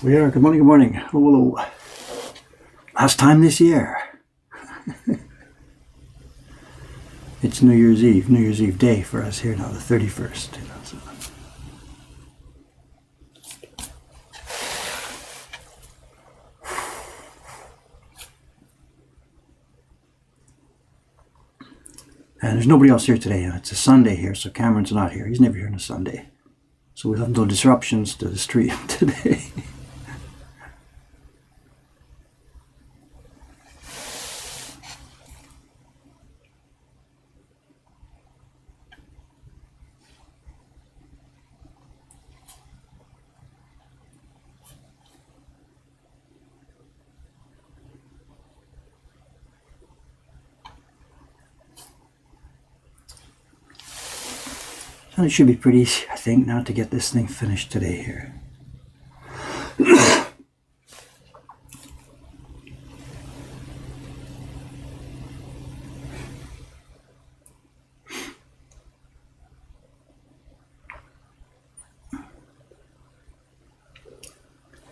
We are. Good morning, good morning. Hello, hello. Last time this year. It's New Year's Eve day for us here now, the 31st. So. And there's nobody else here today. It's a Sunday here, so Cameron's not here. He's never here on a Sunday. So we'll have no disruptions to the stream today. And it should be pretty easy, I think, now to get this thing finished today here.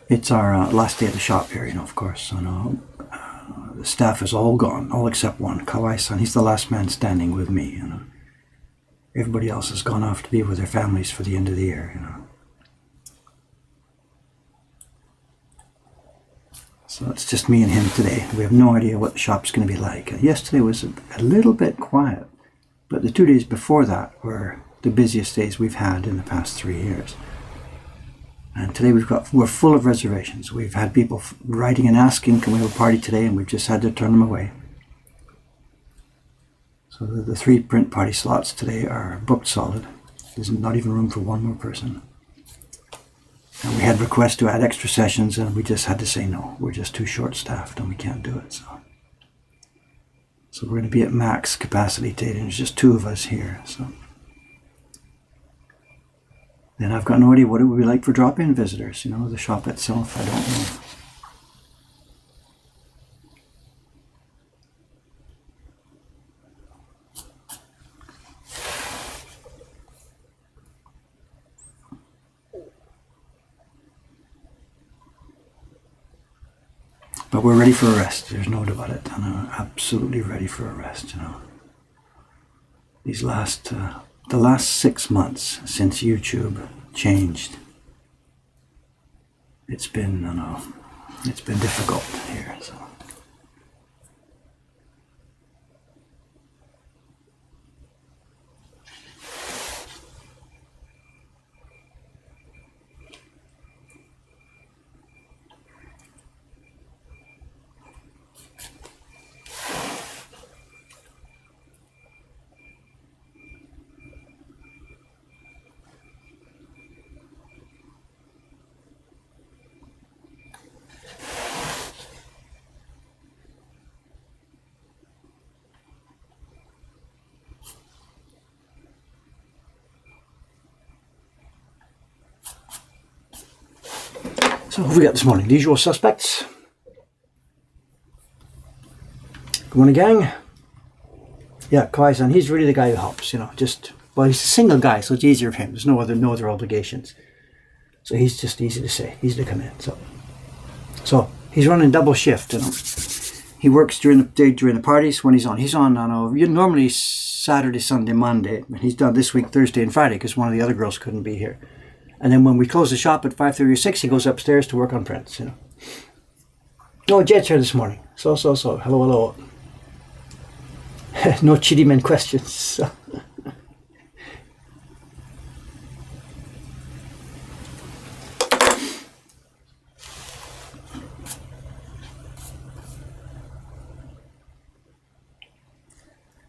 It's our last day at the shop here, of course. And, the staff is all gone, all except one, Kawai-san. He's the last man standing with me, Everybody else has gone off to be with their families for the end of the year, So it's just me and him today. We have no idea what the shop's going to be like. Yesterday was a little bit quiet, but the 2 days before that were the busiest days we've had in the past 3 years. And today we're full of reservations. We've had people writing and asking, can we have a party today? And we've just had to turn them away. So the 3 print party slots today are booked solid. There's not even room for one more person. And we had requests to add extra sessions, and we just had to say no. We're just too short-staffed, and we can't do it. So we're going to be at max capacity today, and there's just 2 of us here. So then I've got no idea what it would be like for drop-in visitors. The shop itself, I don't know. But we're ready for a rest. There's no doubt about it. And I'm absolutely ready for a rest, These the last 6 months since YouTube changed, it's been difficult here. So. So what have we got this morning? The usual suspects. Good morning, gang. Yeah, Kawai-san, he's really the guy who helps, well, he's a single guy, so it's easier for him. There's no other obligations. So he's just easy to say, easy to come in. So he's running double shift, He works during the day, during the parties when he's on. He's on, normally Saturday, Sunday, Monday. And he's done this week, Thursday and Friday, because one of the other girls couldn't be here. And then when we close the shop at 5:30 or 6, he goes upstairs to work on prints, Oh, Jed's here this morning. So. Hello. No chitty men questions.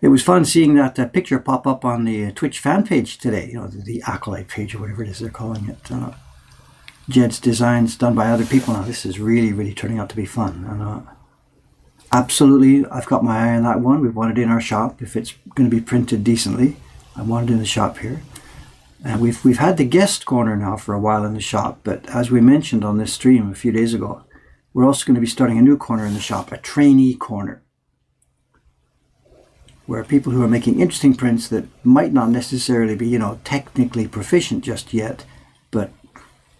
It was fun seeing that picture pop up on the Twitch fan page today, the Acolyte page or whatever it is they're calling it. Jed's designs done by other people now. This is really, really turning out to be fun. And absolutely, I've got my eye on that one. We want it in our shop. If it's going to be printed decently, I want it in the shop here. And we've had the guest corner now for a while in the shop, but as we mentioned on this stream a few days ago, we're also going to be starting a new corner in the shop, a trainee corner, where people who are making interesting prints that might not necessarily be, technically proficient just yet, but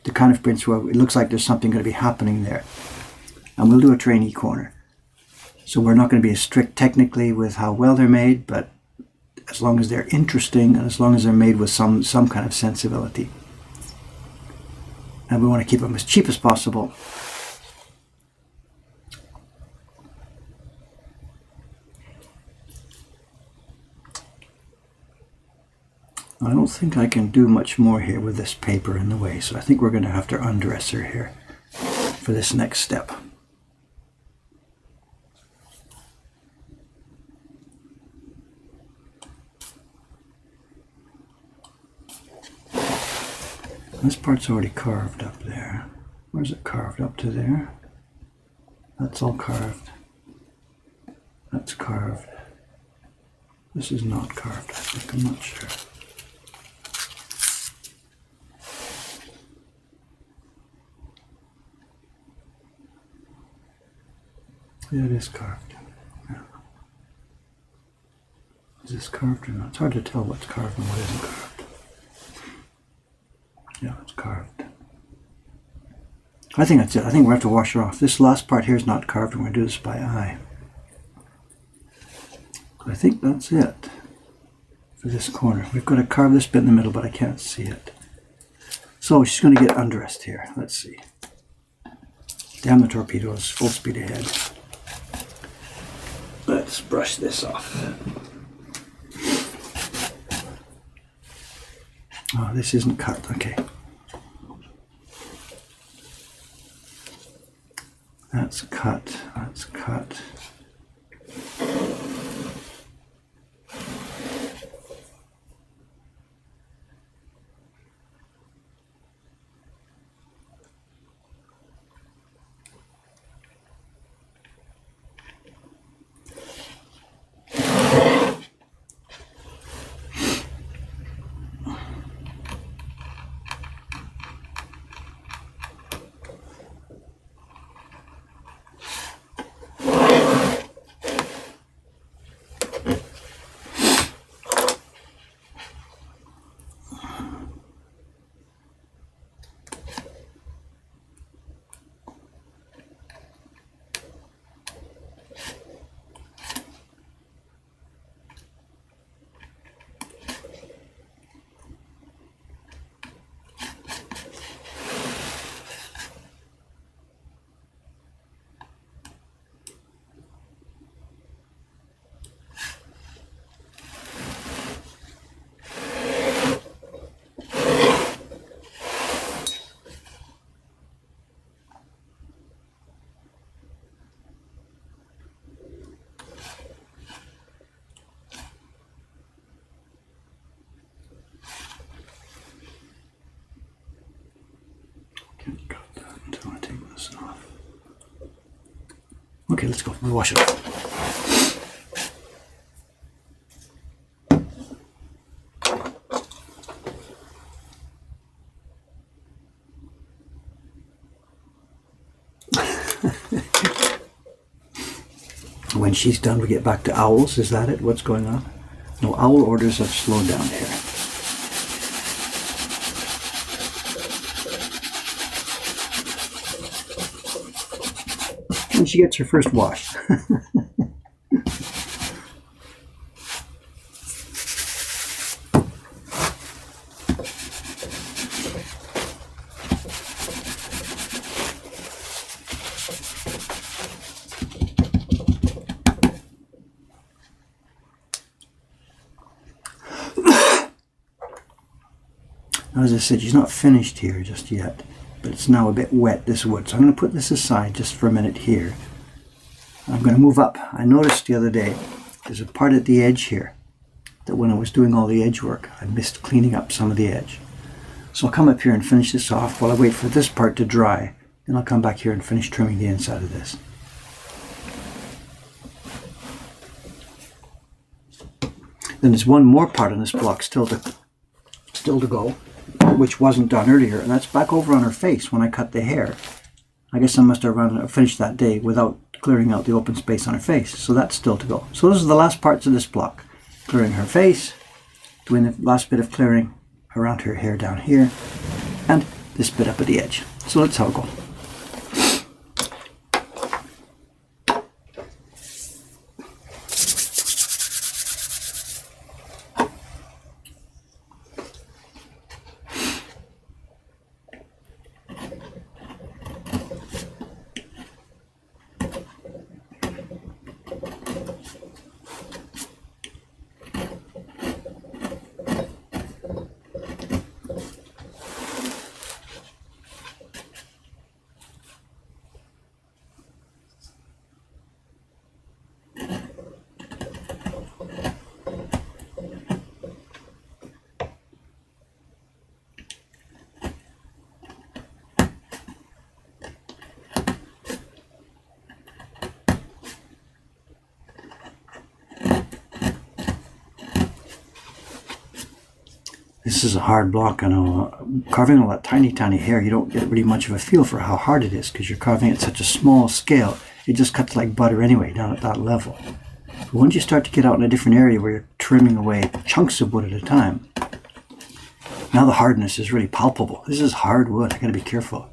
the kind of prints where it looks like there's something going to be happening there. And we'll do a trainee corner. So we're not going to be as strict technically with how well they're made, but as long as they're interesting and as long as they're made with some kind of sensibility. And we want to keep them as cheap as possible. I don't think I can do much more here with this paper in the way, so I think we're going to have to undress her here for this next step. This part's already carved up there. Where's it carved up to there? That's all carved. That's carved. This is not carved, I think. I'm not sure. Yeah, it is carved. Yeah. Is this carved or not? It's hard to tell what's carved and what isn't carved. Yeah, it's carved. I think that's it. I think we'll have to wash her off. This last part here is not carved, and we're going to do this by eye. I think that's it for this corner. We've got to carve this bit in the middle, but I can't see it. So she's going to get undressed here. Let's see. Damn the torpedoes. Full speed ahead. Let's brush this off. Oh, this isn't cut. Okay. That's cut. That's cut. Can't cut that until I take this off. Okay, let's go. We'll wash it off. When she's done, we get back to owls. Is that it? What's going on? No, owl orders have slowed down here. And she gets her first wash. As I said, she's not finished here just yet, but it's now a bit wet, this wood. So I'm going to put this aside just for a minute here. I'm going to move up. I noticed the other day, there's a part at the edge here that when I was doing all the edge work, I missed cleaning up some of the edge. So I'll come up here and finish this off while I wait for this part to dry. Then I'll come back here and finish trimming the inside of this. Then there's one more part on this block still to go, which wasn't done earlier, and that's back over on her face when I cut the hair. I guess I must have finished that day without clearing out the open space on her face, so that's still to go. So those are the last parts of this block. Clearing her face, doing the last bit of clearing around her hair down here, and this bit up at the edge. So let's have a go. This is a hard block. I know, carving all that tiny hair, you don't get really much of a feel for how hard it is because you're carving at such a small scale. It just cuts like butter anyway down at that level. But once you start to get out in a different area where you're trimming away chunks of wood at a time, now the hardness is really palpable. This is hard wood. I gotta be careful.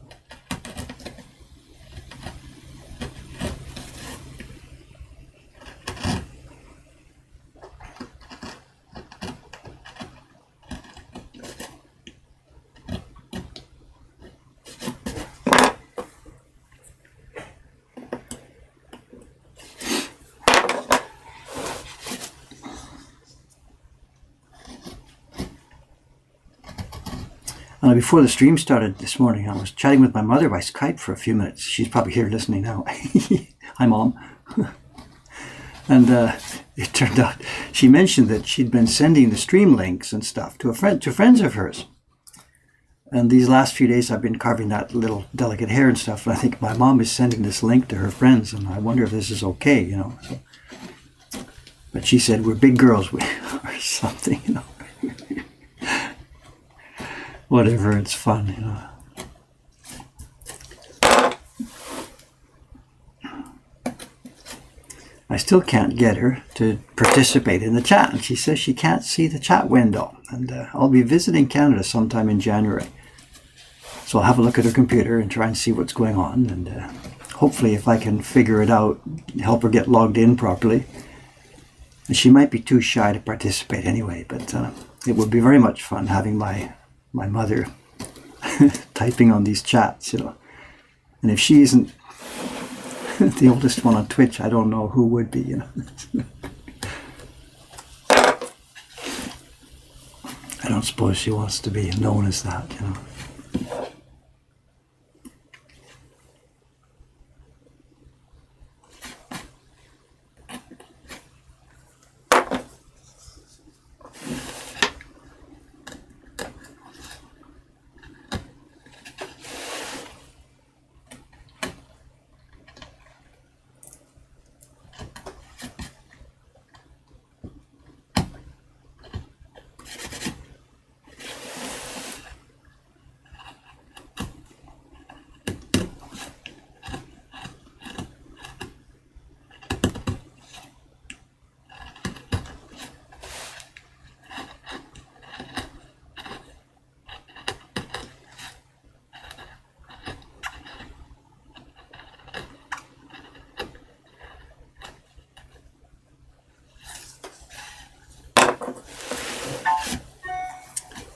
Before the stream started this morning, I was chatting with my mother by Skype for a few minutes. She's probably here listening now. Hi, Mom. And it turned out she mentioned that she'd been sending the stream links and stuff to friends of hers. And these last few days, I've been carving that little delicate hair and stuff. And I think my mom is sending this link to her friends, and I wonder if this is okay, you know. So, but she said we're big girls, or something, you know. Whatever, it's fun, you know. I still can't get her to participate in the chat, and she says she can't see the chat window. And I'll be visiting Canada sometime in January. So I'll have a look at her computer and try and see what's going on, and hopefully if I can figure it out, help her get logged in properly. And she might be too shy to participate anyway, but it would be very much fun having my mother typing on these chats, you know. And if she isn't the oldest one on Twitch, I don't know who would be, you know. I don't suppose she wants to be known as that, you know.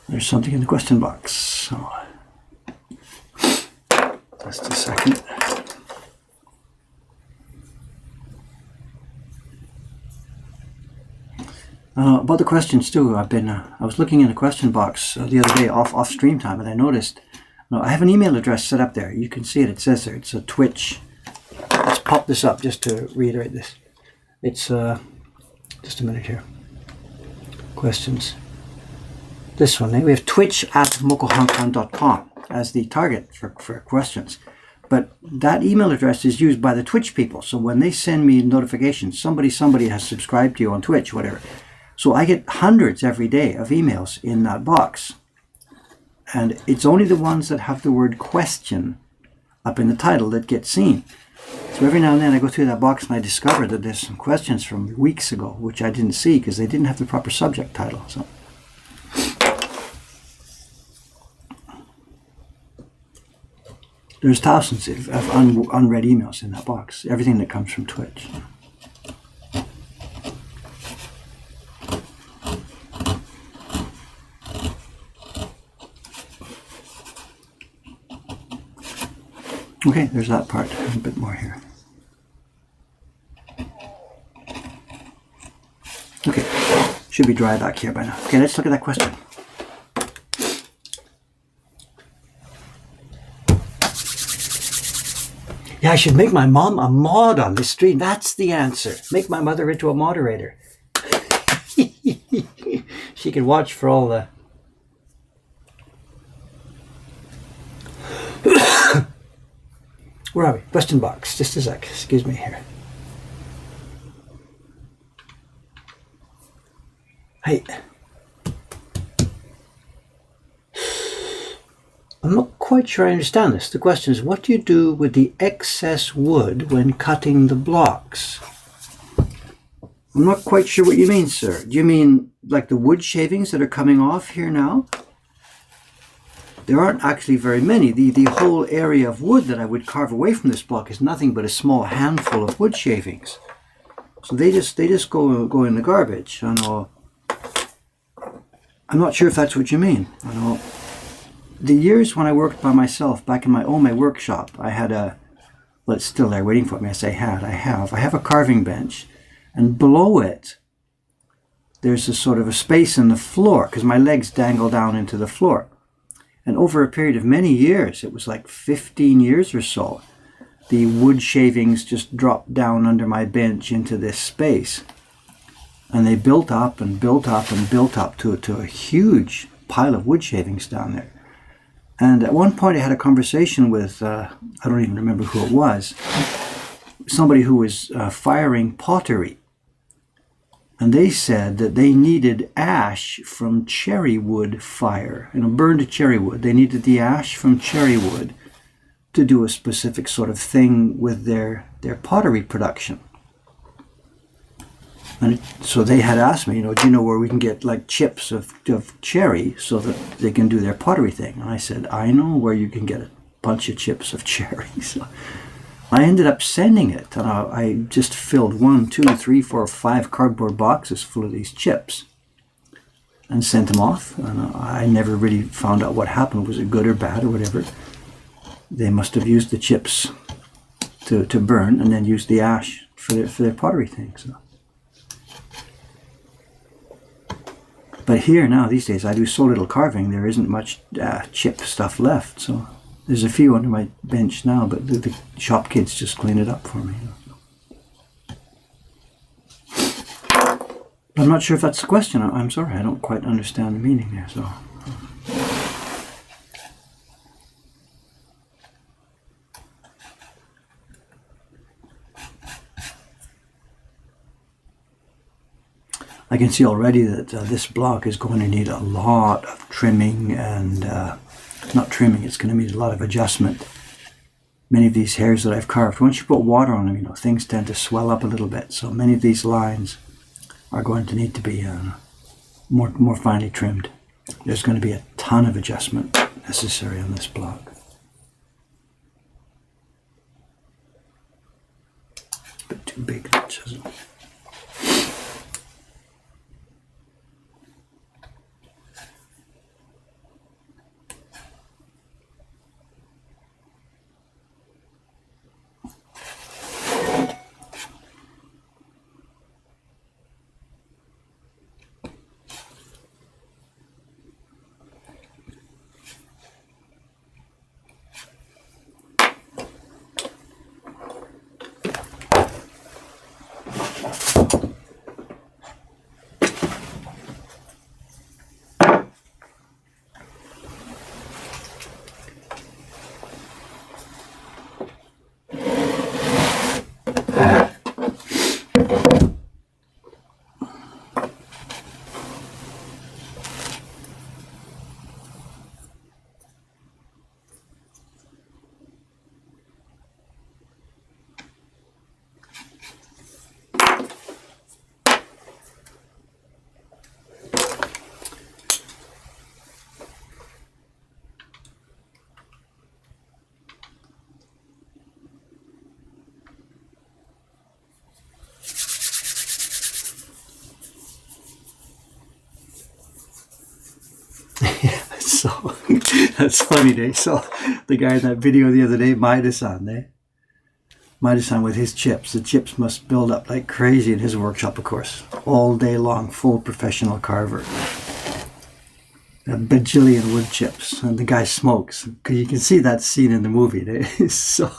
There's something in the question box. So, just a second. About the questions too, I was looking in the question box the other day off stream time, and I noticed I have an email address set up there. You can see it. It says there. It's a Twitch. Let's pop this up just to reiterate this. It's just a minute here. Questions. This one, we have twitch@mokuhankan.com as the target for questions. But that email address is used by the Twitch people. So when they send me notifications, somebody has subscribed to you on Twitch, whatever. So I get hundreds every day of emails in that box. And it's only the ones that have the word question up in the title that get seen. So every now and then I go through that box and I discover that there's some questions from weeks ago, which I didn't see because they didn't have the proper subject title. So. There's thousands of unread emails in that box. Everything that comes from Twitch. Okay, there's that part. A bit more here. Okay, should be dry back here by now. Okay, let's look at that question. Yeah, I should make my mom a mod on this stream. That's the answer. Make my mother into a moderator. She can watch for all the... Where are we? Question box. Just a sec. Excuse me here. Hey. I'm not quite sure I understand this. The question is, what do you do with the excess wood when cutting the blocks? I'm not quite sure what you mean, sir. Do you mean like the wood shavings that are coming off here now? There aren't actually very many. The whole area of wood that I would carve away from this block is nothing but a small handful of wood shavings. So they just go in the garbage. I know. I'm not sure if that's what you mean. I know. The years when I worked by myself back in my workshop, I had a, well, it's still there waiting for me. I say I have a carving bench, and below it there's a sort of a space in the floor because my legs dangle down into the floor. And over a period of many years, it was like 15 years or so, the wood shavings just dropped down under my bench into this space. And they built up and built up and built up to a huge pile of wood shavings down there. And at one point I had a conversation with, I don't even remember who it was, somebody who was firing pottery. And they said that they needed ash from cherry wood fire, burned cherry wood. They needed the ash from cherry wood to do a specific sort of thing with their pottery production. And so they had asked me, do you know where we can get like chips of cherry so that they can do their pottery thing? And I said, I know where you can get a bunch of chips of cherry. So I ended up sending it, and I just filled 1, 2, 3, 4, 5 cardboard boxes full of these chips and sent them off. And I never really found out what happened. Was it good or bad or whatever? They must have used the chips to burn and then used the ash for their pottery thing. So. But here now, these days, I do so little carving, there isn't much chip stuff left. So there's a few under my bench now, but the shop kids just clean it up for me. I'm not sure if that's the question. I'm sorry, I don't quite understand the meaning there. So. I can see already that this block is going to need a lot of trimming and, not trimming, it's going to need a lot of adjustment. Many of these hairs that I've carved, once you put water on them, things tend to swell up a little bit. So many of these lines are going to need to be more finely trimmed. There's going to be a ton of adjustment necessary on this block. A bit too big, that chisel. So that's funny, eh? So the guy in that video the other day, Maida-san, eh? Maida-san with his chips. The chips must build up like crazy in his workshop, of course. All day long, full professional carver. A bajillion wood chips. And the guy smokes. Because you can see that scene in the movie. Eh? So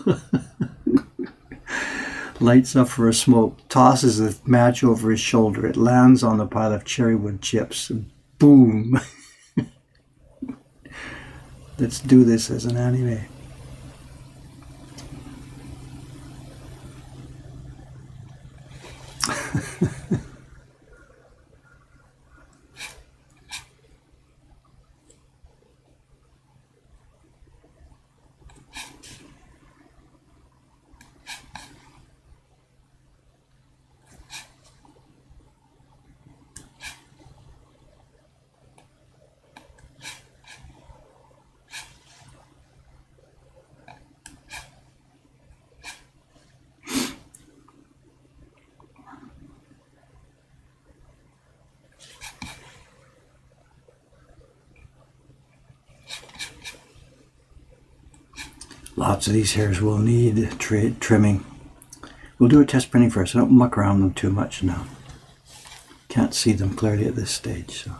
lights up for a smoke, tosses the match over his shoulder. It lands on the pile of cherry wood chips. Boom. Let's do this as an anime. Lots of these hairs will need trimming. We'll do a test printing first. I don't muck around them too much now. Can't see them clearly at this stage. So.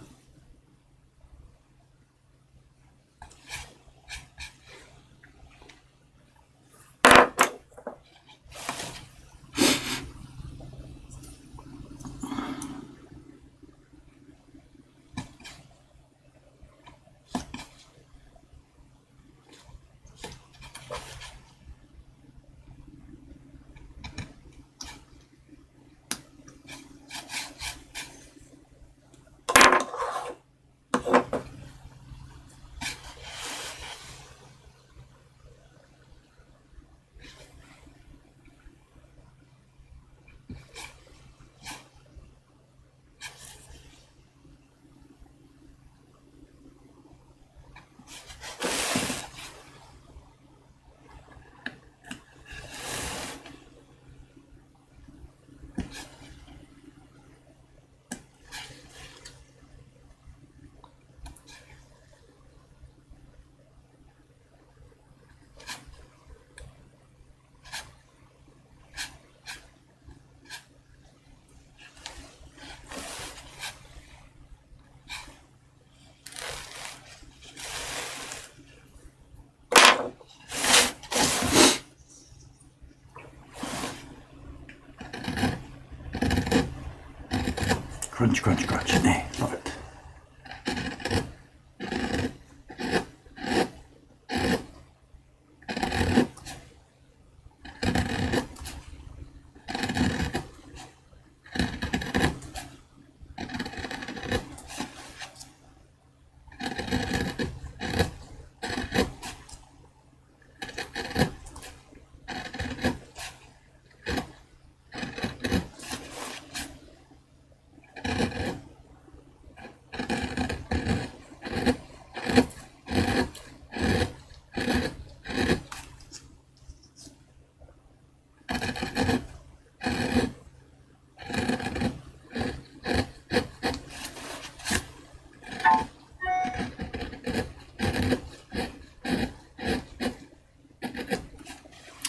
Crunch, crunch, crunch. Nay, love it.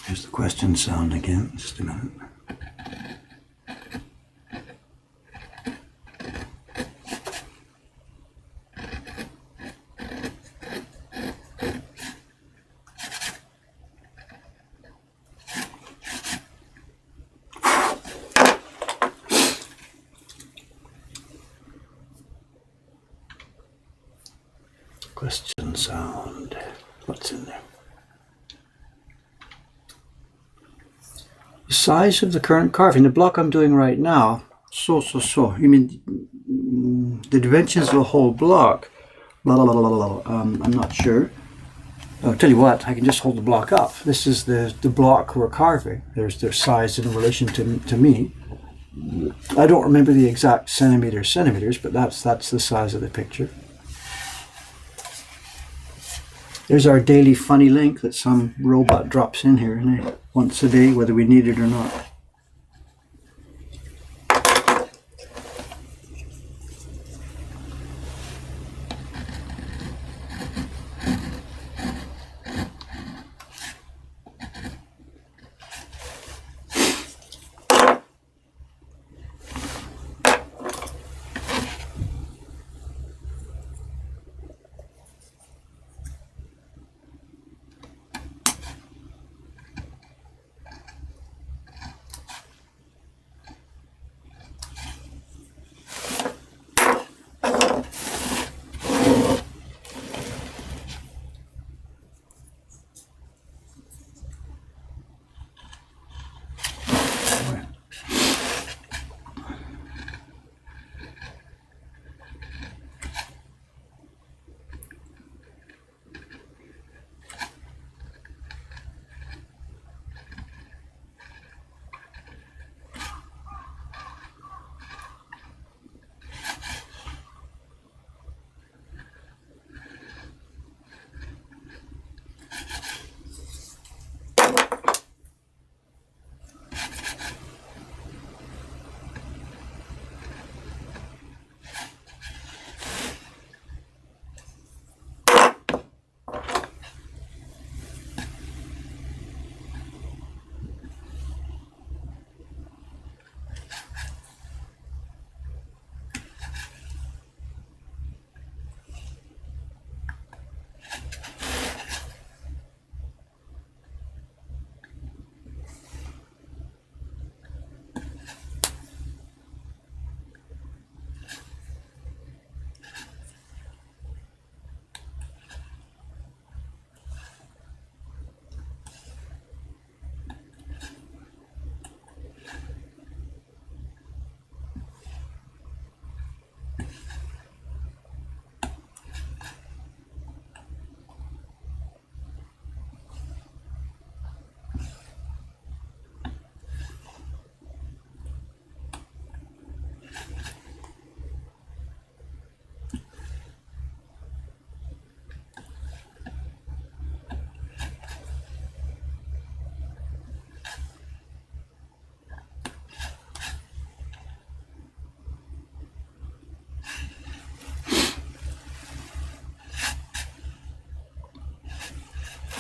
Here's the question sound again. Just a minute. Question sound. What's in there? The size of the current carving, the block I'm doing right now, so. You mean the dimensions of the whole block? Blah, blah, blah, blah, blah. I'm not sure. I'll tell you what, I can just hold the block up. This is the block we're carving. There's their size in relation to me. I don't remember the exact centimeters, but that's the size of the picture. There's our daily funny link that some robot drops in here once a day, whether we need it or not.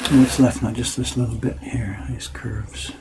And what's left now? Just this little bit here, these curves.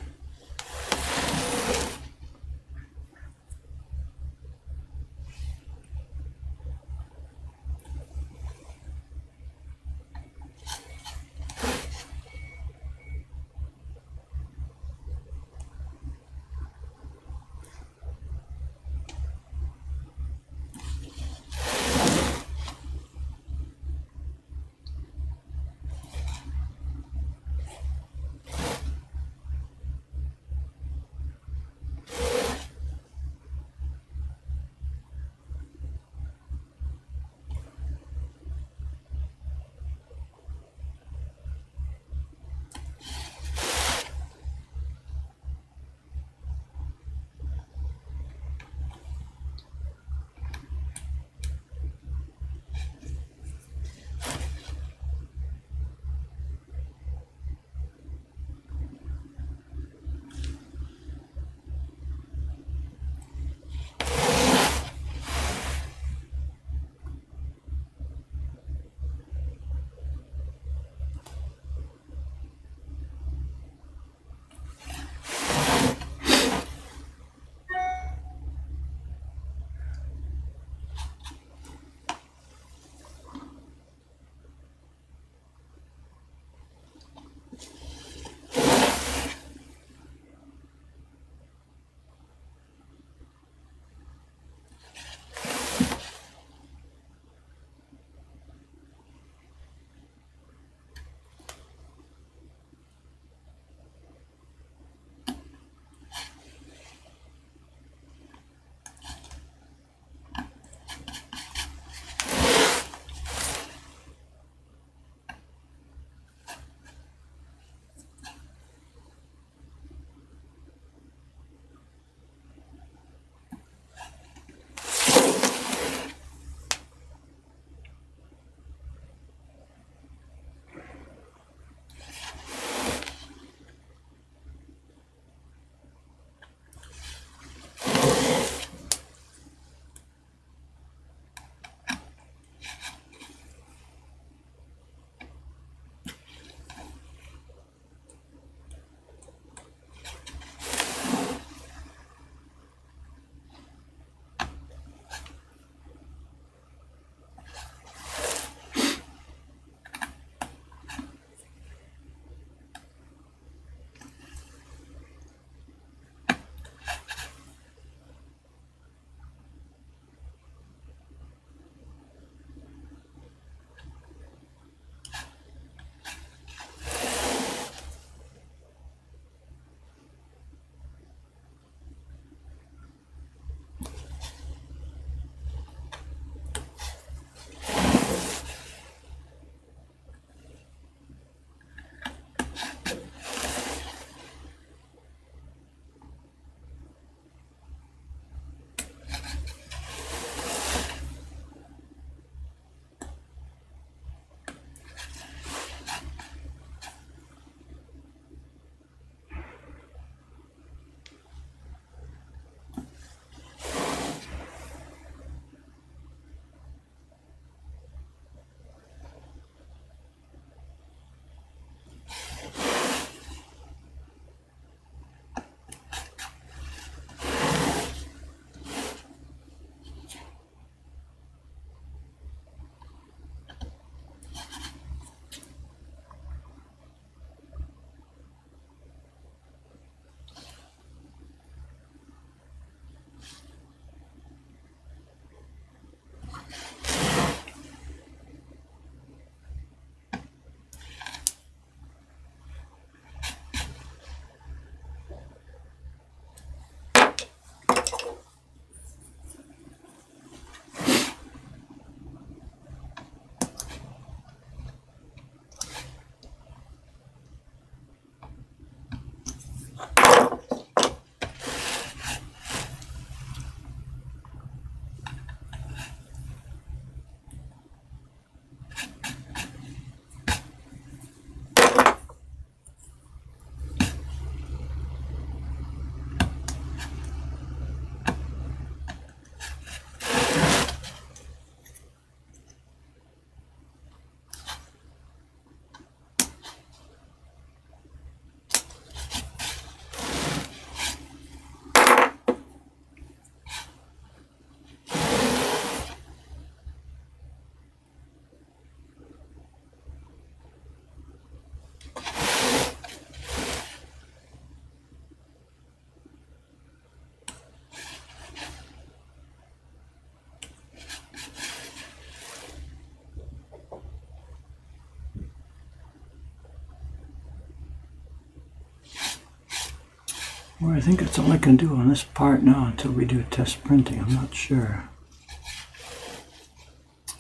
Well, I think that's all I can do on this part now until we do test printing. I'm not sure.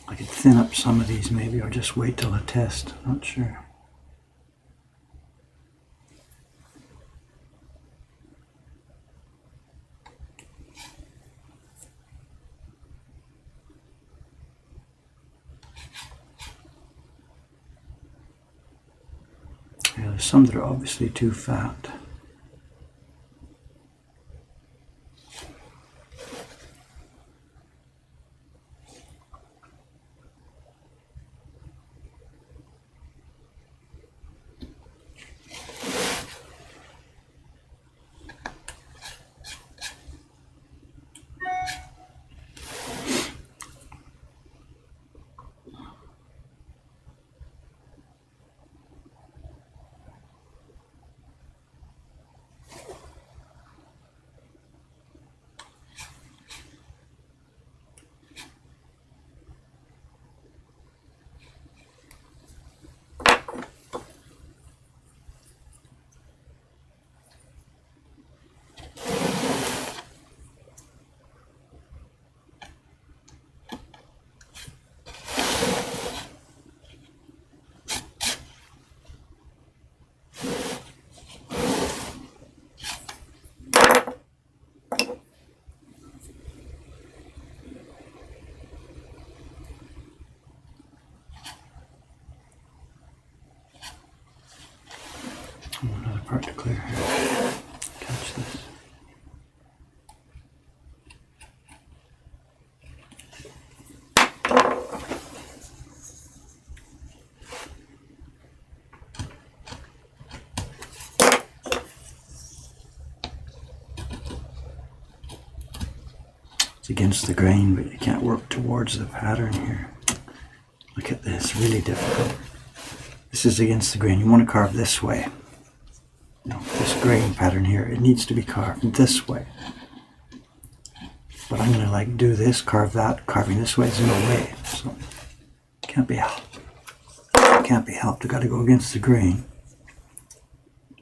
I could thin up some of these maybe, or just wait till the test. Not sure. Yeah, there's some that are obviously too fat. Another part to clear here. Catch this. It's against the grain, but you can't work towards the pattern here. Look at this, really difficult. This is against the grain. You want to carve this way. No, this grain pattern here, it needs to be carved this way. But I'm going to like do this, carve that, carving this way, there's no way. So, can't be helped. Can't be helped. I've got to go against the grain,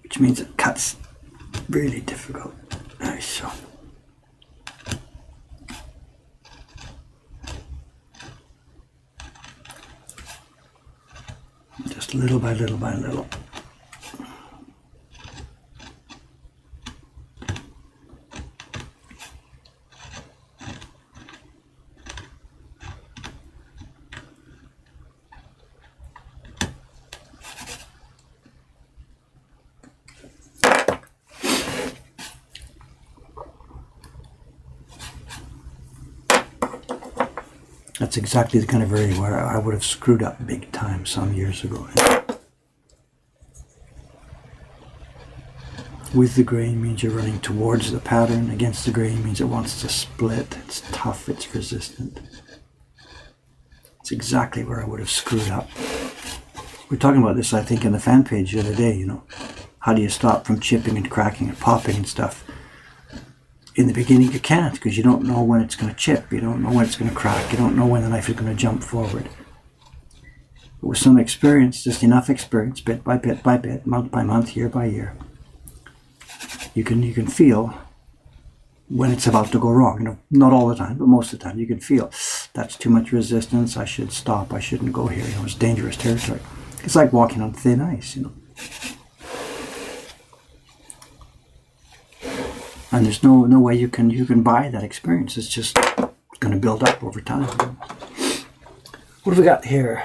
which means it cuts really difficult. There you go. Just little by little by little. That's exactly the kind of area where I would have screwed up big time some years ago. With the grain means you're running towards the pattern. Against the grain means it wants to split. It's tough, it's resistant. It's exactly where I would have screwed up. We were talking about this, I think, in the fan page the other day, you know. How do you stop from chipping and cracking and popping and stuff? In the beginning you can't, because you don't know when it's going to chip, you don't know when it's going to crack, you don't know when the knife is going to jump forward. But with some experience, just enough experience, bit by bit by bit, month by month, year by year, you can feel when it's about to go wrong. You know, not all the time, but most of the time you can feel that's too much resistance, I should stop, I shouldn't go here, you know, it's dangerous territory. It's like walking on thin ice, you know. And there's no way you can buy that experience. It's just going to build up over time. What have we got here?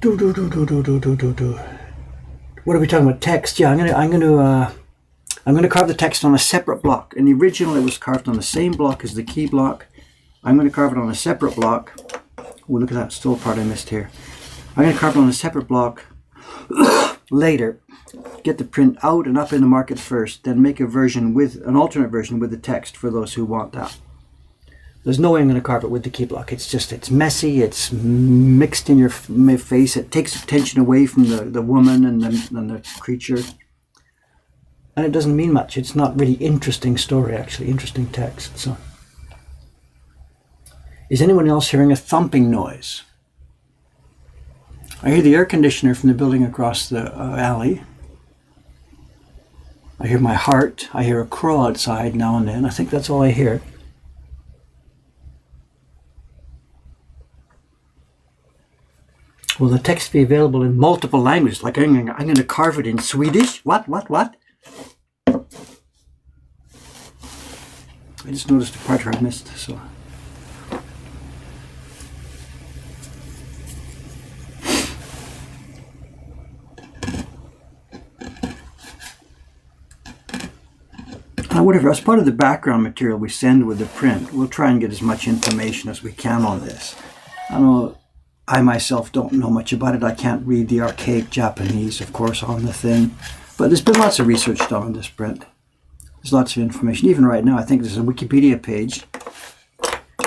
What are we talking about? Text? Yeah, I'm going to carve the text on a separate block. And the original, it was carved on the same block as the key block. I'm going to carve it on a separate block. Oh, look at that, still a part I missed here. I'm going to carve it on a separate block. Later, get the print out and up in the market first, then make a version with an alternate version with the text for those who want that. There's no way I'm going to carve it with the key block. It's messy, it's mixed in your face, it takes attention away from the woman and the creature. And it doesn't mean much. It's not really interesting story, actually, interesting text. So, is anyone else hearing a thumping noise? I hear the air conditioner from the building across the alley. I hear my heart. I hear a crow outside now and then. I think that's all I hear. Will the text be available in multiple languages? Like I'm going to carve it in Swedish? What? I just noticed a part here I missed, so... Whatever, as part of the background material we send with the print, we'll try and get as much information as we can on this. I know I myself don't know much about it. I can't read the archaic Japanese, of course, on the thing. But there's been lots of research done on this print. There's lots of information. Even right now, I think there's a Wikipedia page.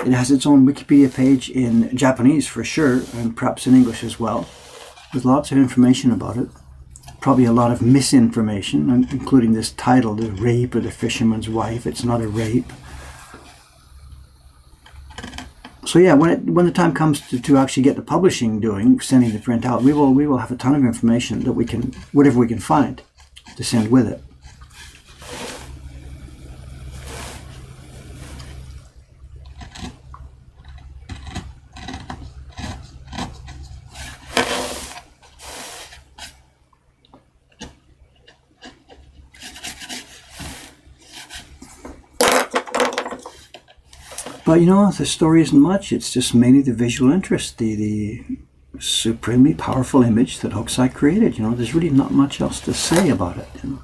It has its own Wikipedia page in Japanese for sure, and perhaps in English as well, with lots of information about it. Probably a lot of misinformation, including this title, The Rape of the Fisherman's Wife. It's not a rape. So yeah, when the time comes to actually get the publishing doing, sending the print out, we will have a ton of information that we can, whatever we can find, to send with it. But you know, the story isn't much. It's just mainly the visual interest, the supremely powerful image that Hokusai created. You know, there's really not much else to say about it. You know.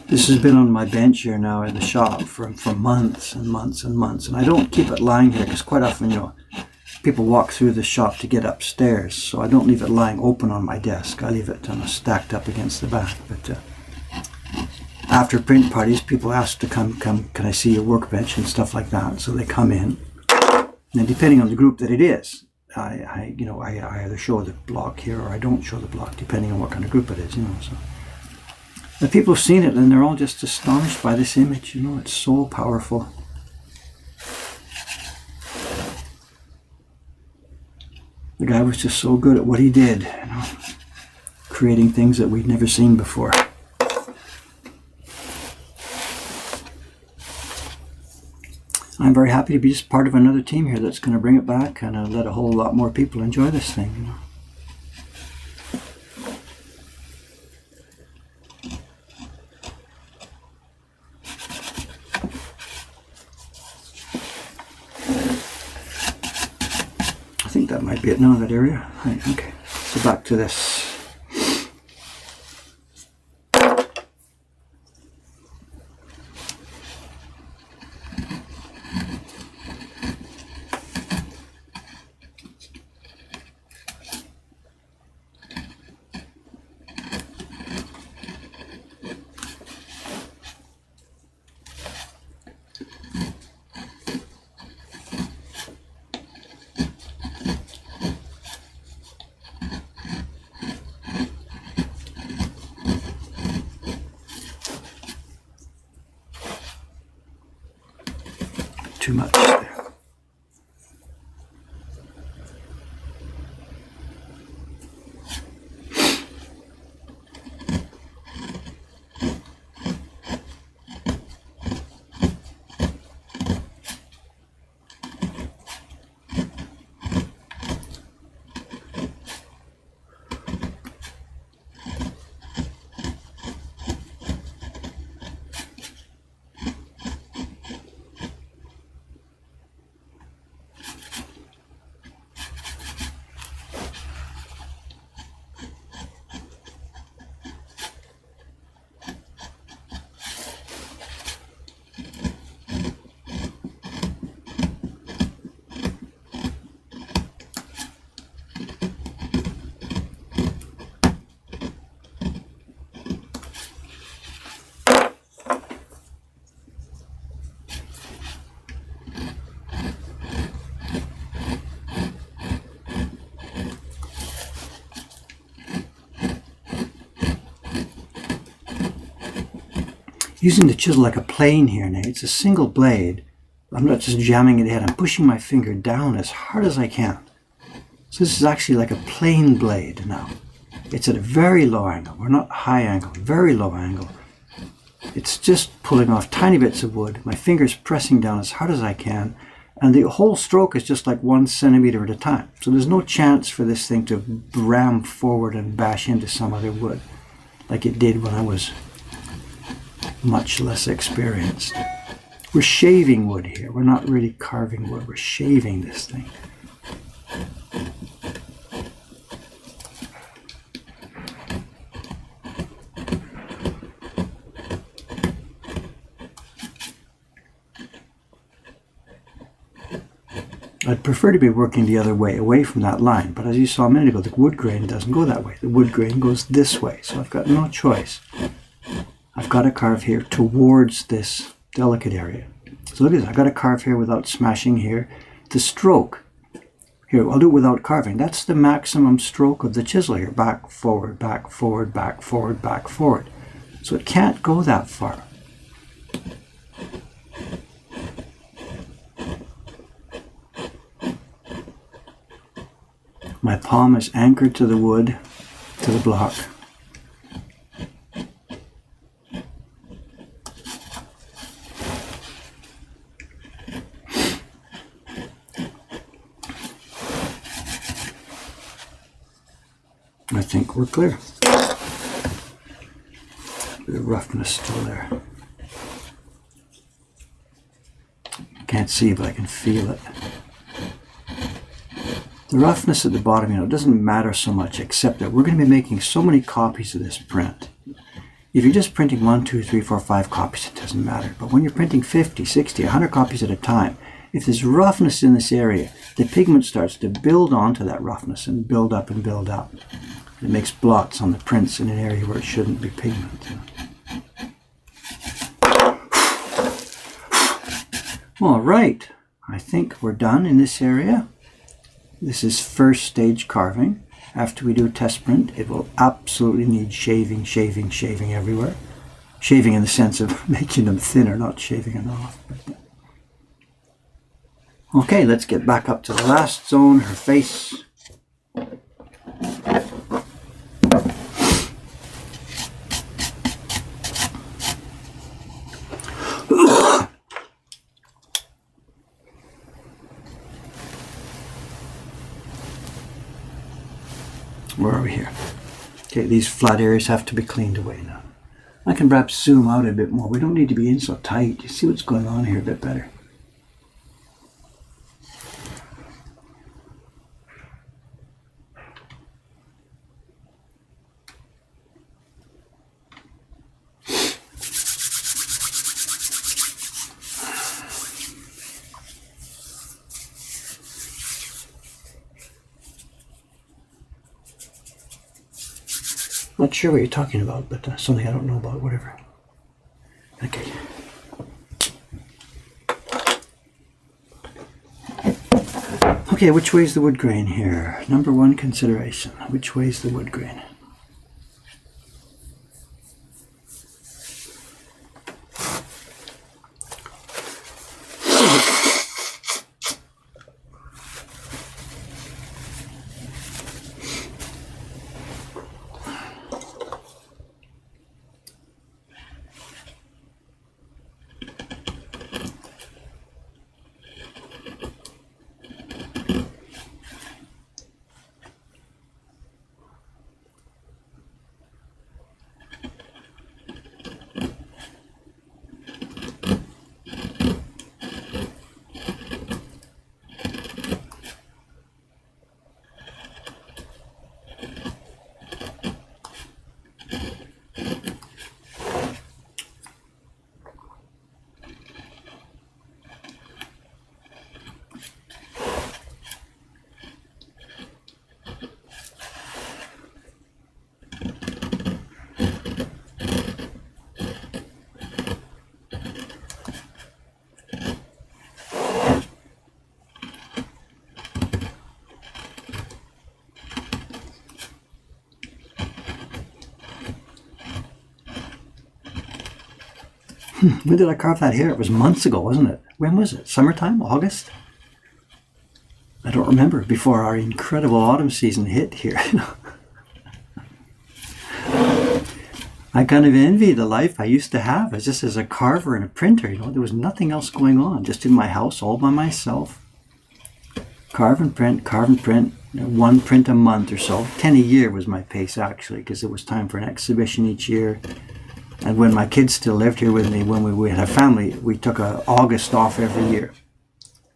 This has been on my bench here now in the shop for months and months and months. And I don't keep it lying here because quite often, you know, people walk through the shop to get upstairs. So I don't leave it lying open on my desk. I leave it stacked up against the back. But after print parties, people ask to come, can I see your workbench and stuff like that. So they come in. And depending on the group that it is, I either show the block here or I don't show the block, depending on what kind of group it is, you know. So. The people have seen it and they're all just astonished by this image, you know, it's so powerful. The guy was just so good at what he did, you know, creating things that we'd never seen before. I'm very happy to be just part of another team here that's going to bring it back and let a whole lot more people enjoy this thing, you know. I think that might be it now, that area. Right, okay, so back to this. Too much there. using the chisel like a plane here now. It's a single blade. I'm not just jamming it in. I'm pushing my finger down as hard as I can. So this is actually like a plane blade now. It's at a very low angle. We're not high angle, very low angle. It's just pulling off tiny bits of wood. My finger's pressing down as hard as I can. And the whole stroke is just like 1 centimeter at a time. So there's no chance for this thing to ram forward and bash into some other wood like it did when I was much less experienced. We're shaving wood here. We're not really carving wood. We're shaving this thing. I'd prefer to be working the other way, away from that line, but as you saw a minute ago, the wood grain doesn't go that way. The wood grain goes this way, so I've got no choice. I've got to carve here towards this delicate area. So look at this, I've got to carve here without smashing here. The stroke, here, I'll do it without carving. That's the maximum stroke of the chisel here. Back, forward, back, forward, back, forward, back, forward. So it can't go that far. My palm is anchored to the wood, to the block. I think we're clear. The roughness still there. Can't see, but I can feel it. The roughness at the bottom, it doesn't matter so much, except that we're going to be making so many copies of this print. If you're just printing 1, 2, 3, 4, 5 copies, it doesn't matter. But when you're printing 50, 60, 100 copies at a time, if there's roughness in this area, the pigment starts to build onto that roughness and build up and build up. It makes blots on the prints in an area where it shouldn't be pigment. All right, I think we're done in this area. This is first stage carving. After we do test print, it will absolutely need shaving, shaving, shaving everywhere. Shaving in the sense of making them thinner, not shaving them off. Okay, let's get back up to the last zone, her face. Where are we here? Okay, these flat areas have to be cleaned away now. I can perhaps zoom out a bit more. We don't need to be in so tight. You see what's going on here a bit better. Not sure what you're talking about, but something I don't know about, whatever. Okay. Okay, which way is the wood grain here? Number one consideration. Which way is the wood grain? When did I carve that here? It was months ago, wasn't it? When was it? Summertime? August? I don't remember. Before our incredible autumn season hit here. I kind of envy the life I used to have as just as a carver and a printer. There was nothing else going on. Just in my house, all by myself. Carve and print, one print a month or so. 10 a year was my pace, actually, because it was time for an exhibition each year. And when my kids still lived here with me, when we had a family, we took August off every year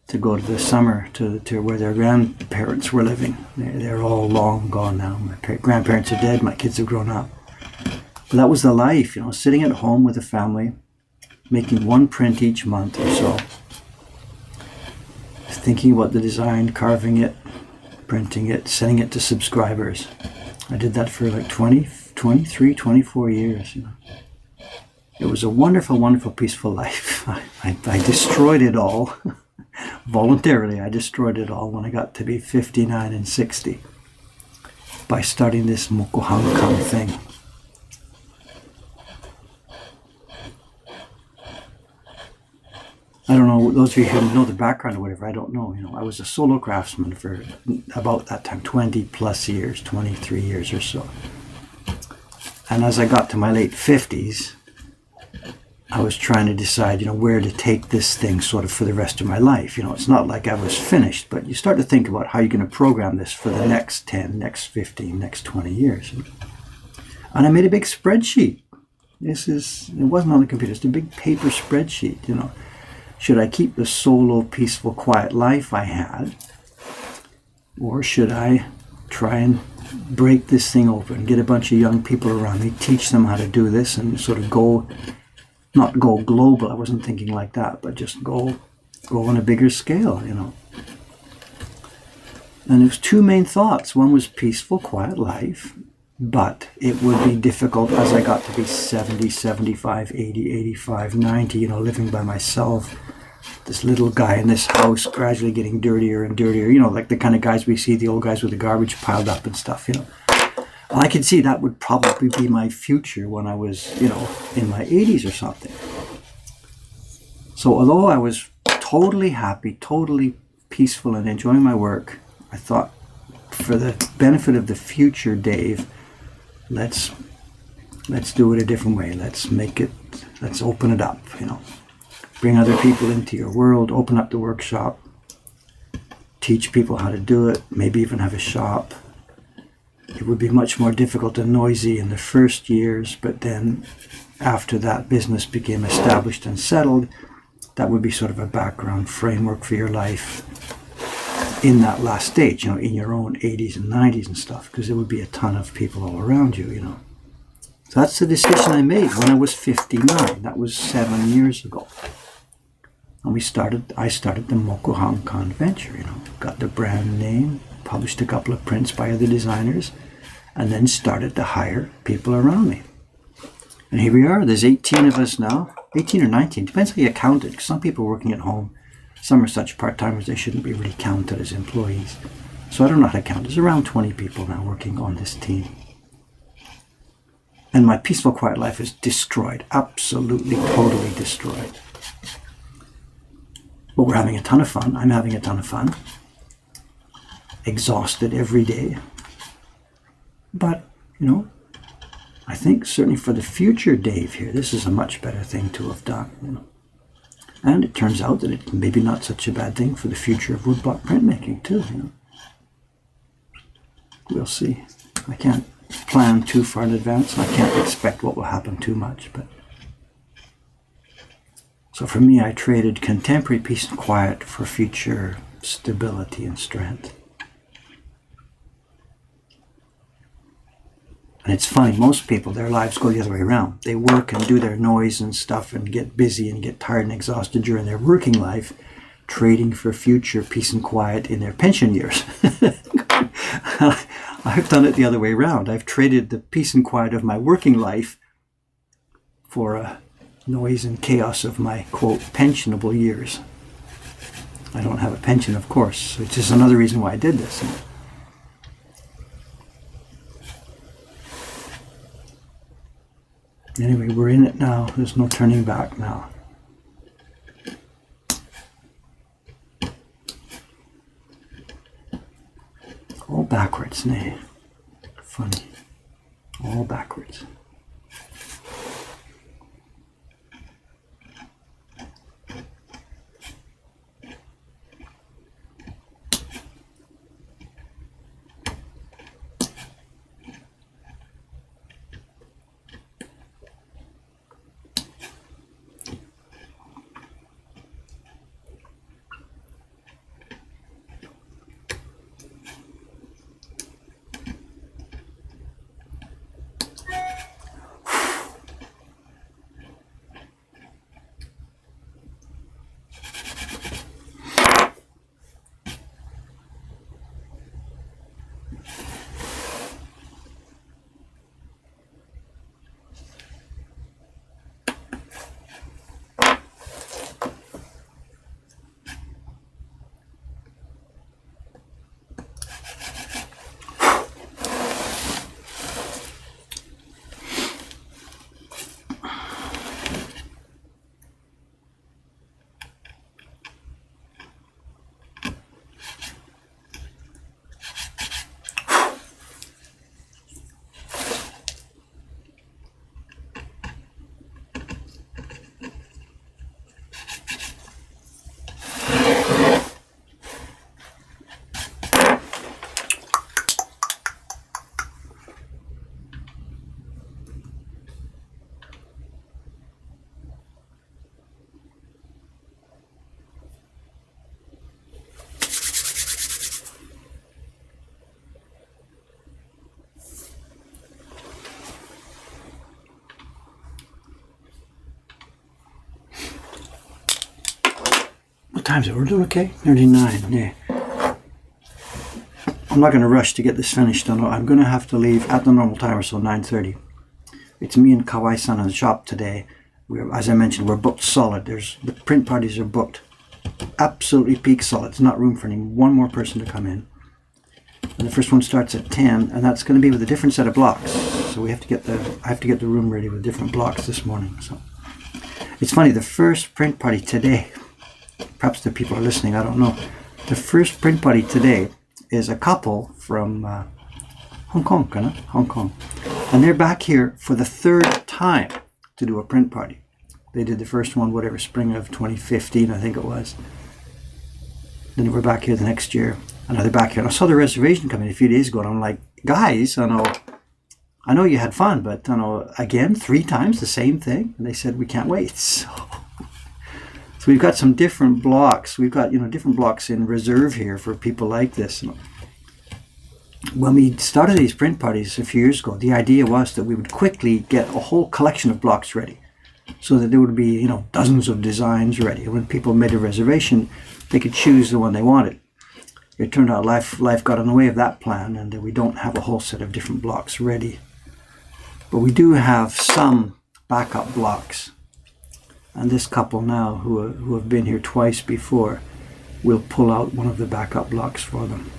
to go to the summer to where their grandparents were living. They're all long gone now. My grandparents are dead. My kids have grown up. But that was the life, sitting at home with the family, making one print each month or so. Thinking about the design, carving it, printing it, sending it to subscribers. I did that for like 23, 24 years. It was a wonderful, wonderful, peaceful life. I destroyed it all. Voluntarily, I destroyed it all when I got to be 59 and 60 by starting this Mokuhankan thing. I don't know, those of you who know the background or whatever, I don't know. I was a solo craftsman for about that time, 20 plus years, 23 years or so. And as I got to my late 50s, I was trying to decide, where to take this thing sort of for the rest of my life. It's not like I was finished, but you start to think about how you're going to program this for the next 10, next 15, next 20 years. And I made a big spreadsheet. It wasn't on the computer, it's a big paper spreadsheet, Should I keep the solo, peaceful, quiet life I had? Or should I try and break this thing open, get a bunch of young people around me, teach them how to do this, and sort of not go global, I wasn't thinking like that, but just go on a bigger scale, And there's two main thoughts. One was peaceful, quiet life, but it would be difficult as I got to be 70, 75, 80, 85, 90, living by myself. This little guy in this house gradually getting dirtier and dirtier, like the kind of guys we see, the old guys with the garbage piled up and stuff, And I could see that would probably be my future when I was, in my 80s or something. So although I was totally happy, totally peaceful and enjoying my work, I thought for the benefit of the future Dave, let's do it a different way. Let's open it up, Bring other people into your world, open up the workshop, teach people how to do it, maybe even have a shop. It would be much more difficult and noisy in the first years, but then after that business became established and settled, that would be sort of a background framework for your life in that last stage, in your own 80s and 90s and stuff, because there would be a ton of people all around you, So that's the decision I made when I was 59. That was 7 years ago. And I started the Mokuhankan venture, got the brand name, published a couple of prints by other designers, and then started to hire people around me. And here we are, there's 18 of us now, 18 or 19, depends how you count it, because some people are working at home, some are such part-timers they shouldn't be really counted as employees. So I don't know how to count, there's around 20 people now working on this team. And my peaceful, quiet life is destroyed, absolutely, totally destroyed. But we're having a ton of fun. I'm having a ton of fun. Exhausted every day. But, I think certainly for the future Dave here, this is a much better thing to have done, And it turns out that it's maybe not such a bad thing for the future of woodblock printmaking too, We'll see. I can't plan too far in advance. I can't expect what will happen too much, but so for me, I traded contemporary peace and quiet for future stability and strength. And it's funny, most people, their lives go the other way around. They work and do their noise and stuff and get busy and get tired and exhausted during their working life, trading for future peace and quiet in their pension years. I've done it the other way around. I've traded the peace and quiet of my working life for noise and chaos of my, quote, pensionable years. I don't have a pension, of course, which is another reason why I did this. Anyway, we're in it now. There's no turning back now. All backwards, nay. Funny. All backwards. What time is it? We're doing okay? 39, yeah. I'm not going to rush to get this finished. I'm going to have to leave at the normal time, so 9:30. It's me and Kawai-san in the shop today. As I mentioned, we're booked solid. The print parties are booked absolutely peak solid. It's not room for one more person to come in. And the first one starts at 10, and that's going to be with a different set of blocks. So I have to get the room ready with different blocks this morning. So it's funny, the first print party today, perhaps the people are listening, I don't know. The first print party today is a couple from Hong Kong. And they're back here for the third time to do a print party. They did the first one, whatever, spring of 2015, I think it was. Then they were back here the next year. And now they're back here. And I saw the reservation come in a few days ago, and I'm like, guys, I know you had fun, but again, 3 times the same thing. And they said, we can't wait. So we've got some different blocks. We've got, different blocks in reserve here for people like this. When we started these print parties a few years ago, the idea was that we would quickly get a whole collection of blocks ready so that there would be, dozens of designs ready. And when people made a reservation, they could choose the one they wanted. It turned out life got in the way of that plan, and we don't have a whole set of different blocks ready. But we do have some backup blocks. And this couple now, who have been here twice before, will pull out one of the backup blocks for them.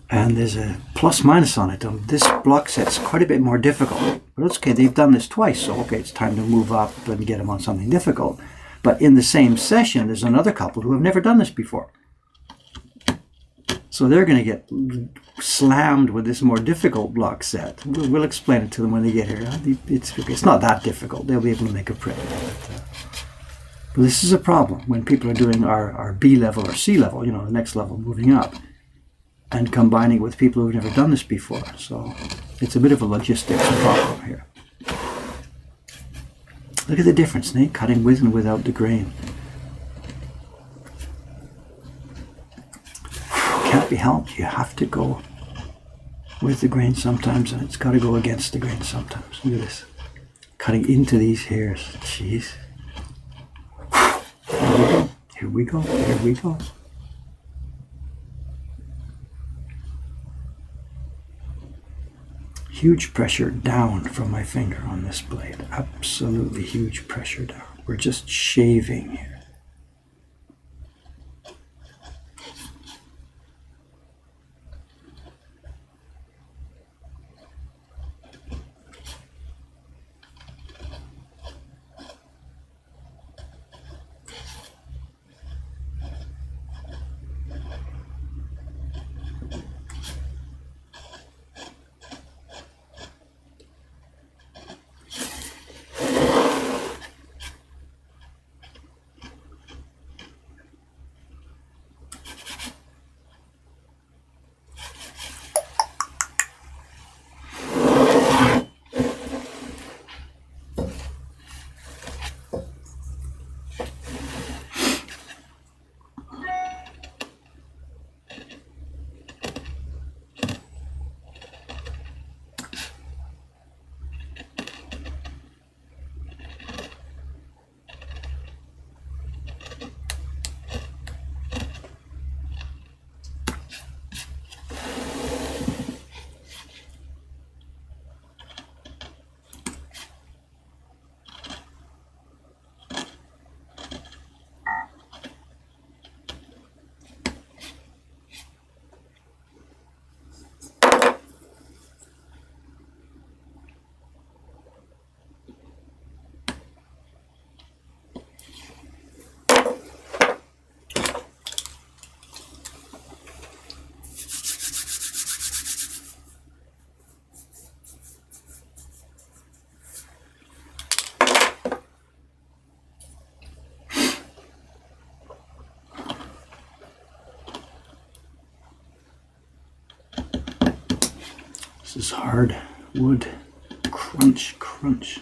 And there's a plus minus on it. This block set's quite a bit more difficult. But it's okay, they've done this twice, so okay, it's time to move up and get them on something difficult. But in the same session, there's another couple who have never done this before. So they're going to get slammed with this more difficult block set. We'll explain it to them when they get here. It's not that difficult. They'll be able to make a print. But this is a problem when people are doing our B level or C level, the next level, moving up, and combining with people who've never done this before. So it's a bit of a logistics problem here. Look at the difference, Nate, cutting with and without the grain. Can't be helped. You have to go with the grain sometimes, and it's got to go against the grain sometimes. Look at this. Cutting into these hairs. Jeez. Here we go. Here we go. Huge pressure down from my finger on this blade. Absolutely huge pressure down. We're just shaving here. This is hard wood. Crunch, crunch.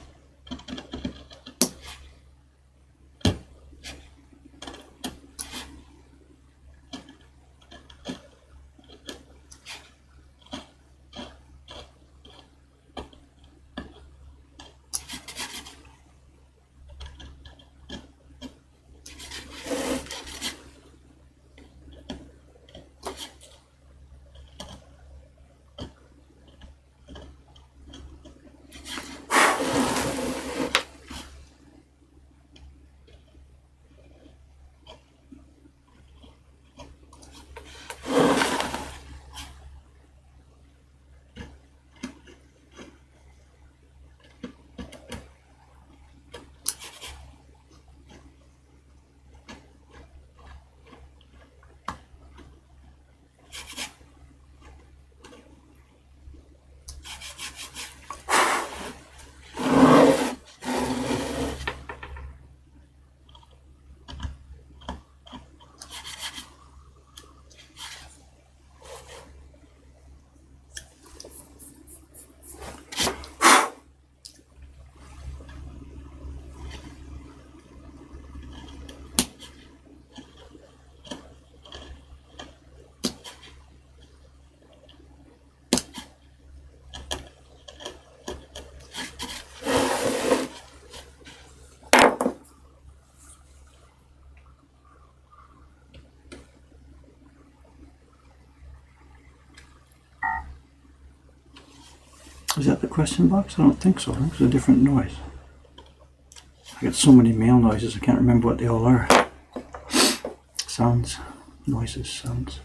Is that the question box? I don't think so. I think it's a different noise. I got so many mail noises, I can't remember what they all are. Sounds, noises, sounds.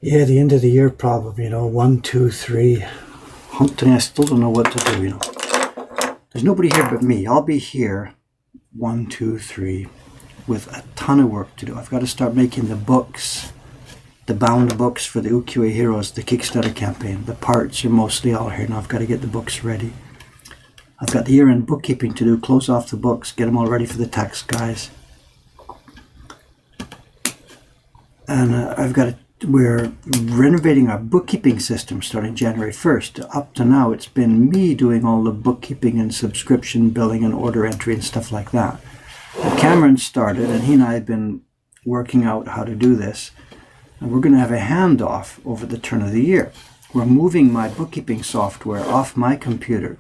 Yeah, the end of the year problem, you know, 1, 2, 3, hunting. I still don't know what to do, you know. There's nobody here but me. I'll be here 1, 2, 3 with a ton of work to do. I've got to start making the books, the bound books for the Ukiyo Heroes, the Kickstarter campaign. The parts are mostly all here now. I've got to get the books ready. I've got the year-end bookkeeping to do, close off the books, get them all ready for the tax guys. And we're renovating our bookkeeping system starting January 1st. Up to now, it's been me doing all the bookkeeping and subscription billing and order entry and stuff like that. But Cameron started, and he and I have been working out how to do this. And we're going to have a handoff over the turn of the year. We're moving my bookkeeping software off my computer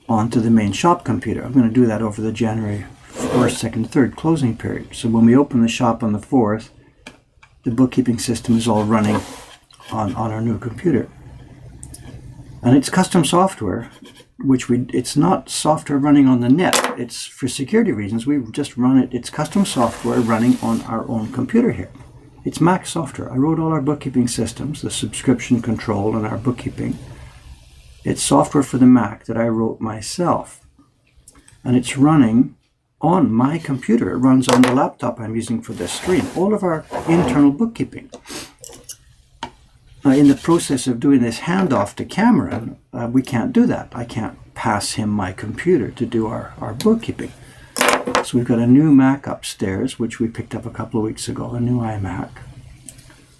onto the main shop computer. I'm going to do that over the January 1st, 2nd, 3rd closing period. So when we open the shop on the 4th, the bookkeeping system is all running on our new computer. And it's custom software, it's not software running on the net. It's for security reasons. We just run it. It's custom software running on our own computer here. It's Mac software. I wrote all our bookkeeping systems, the subscription control and our bookkeeping. It's software for the Mac that I wrote myself. And it's running on my computer. It runs on the laptop I'm using for this stream. All of our internal bookkeeping. In the process of doing this handoff to Cameron, we can't do that. I can't pass him my computer to do our bookkeeping. So we've got a new Mac upstairs, which we picked up a couple of weeks ago, a new iMac.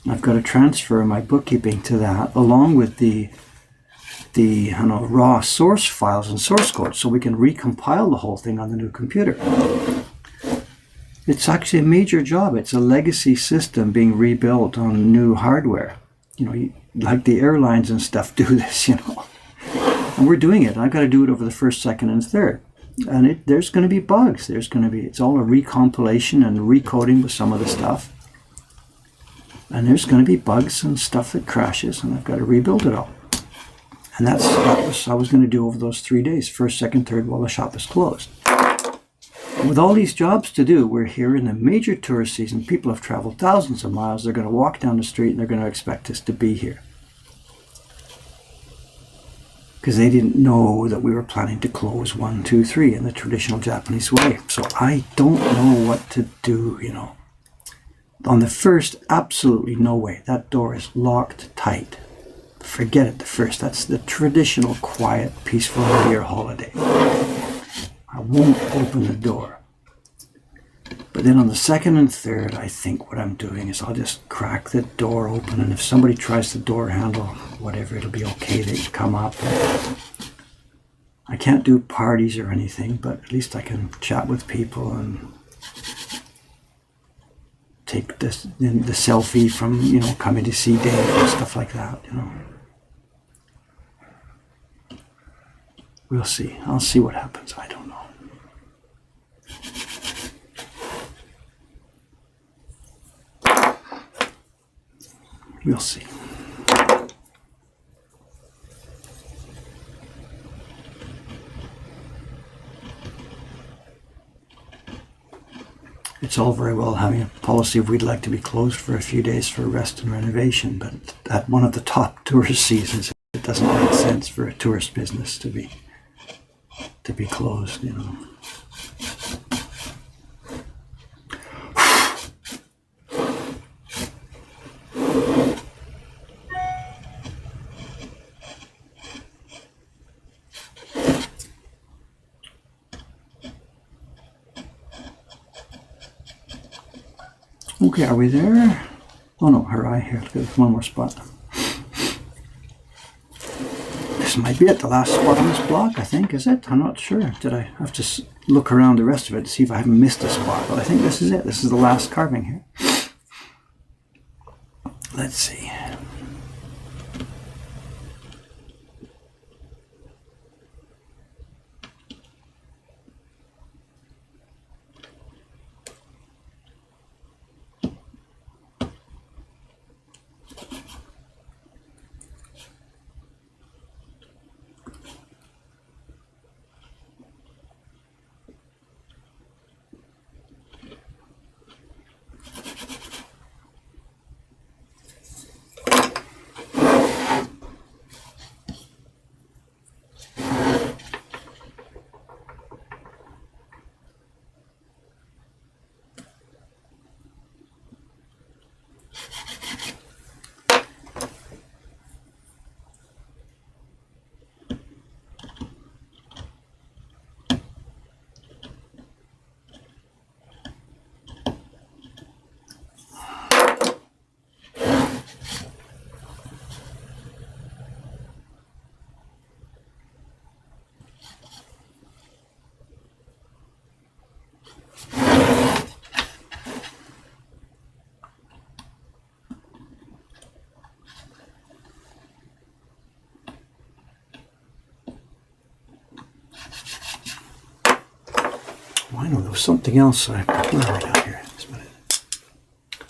I've got to transfer my bookkeeping to that, along with the raw source files and source code, so we can recompile the whole thing on the new computer. It's actually a major job. It's a legacy system being rebuilt on new hardware. Like the airlines and stuff do this, And we're doing it. I've got to do it over the 1st, 2nd, and 3rd. And there's going to be bugs. It's all a recompilation and recoding with some of the stuff. And there's going to be bugs and stuff that crashes, and I've got to rebuild it all. And that was I was going to do over those 3 days, 1st, 2nd, 3rd, while the shop is closed. With all these jobs to do, we're here in the major tourist season. People have traveled thousands of miles. They're going to walk down the street and they're going to expect us to be here. Because they didn't know that we were planning to close 1, 2, 3 in the traditional Japanese way. So I don't know what to do, On the 1st, absolutely no way. That door is locked tight. Forget it, the 1st. That's the traditional, quiet, peaceful New Year holiday. I won't open the door. But then on the 2nd and 3rd, I think what I'm doing is I'll just crack the door open, and if somebody tries the door handle, whatever, it'll be okay. They can come up. I can't do parties or anything, but at least I can chat with people and take the selfie from, coming to see Dave and stuff like that, We'll see. I'll see what happens. I don't know. We'll see. It's all very well having a policy of we'd like to be closed for a few days for rest and renovation, but at one of the top tourist seasons, it doesn't make sense for a tourist business to be closed, Okay, are we there? Oh no, her eye here. There's one more spot. This might be it, the last spot on this block, I think, is it? I'm not sure. Did I have to look around the rest of it to see if I haven't missed a spot? But I think this is it. This is the last carving here. Let's see. was something else I prepared here.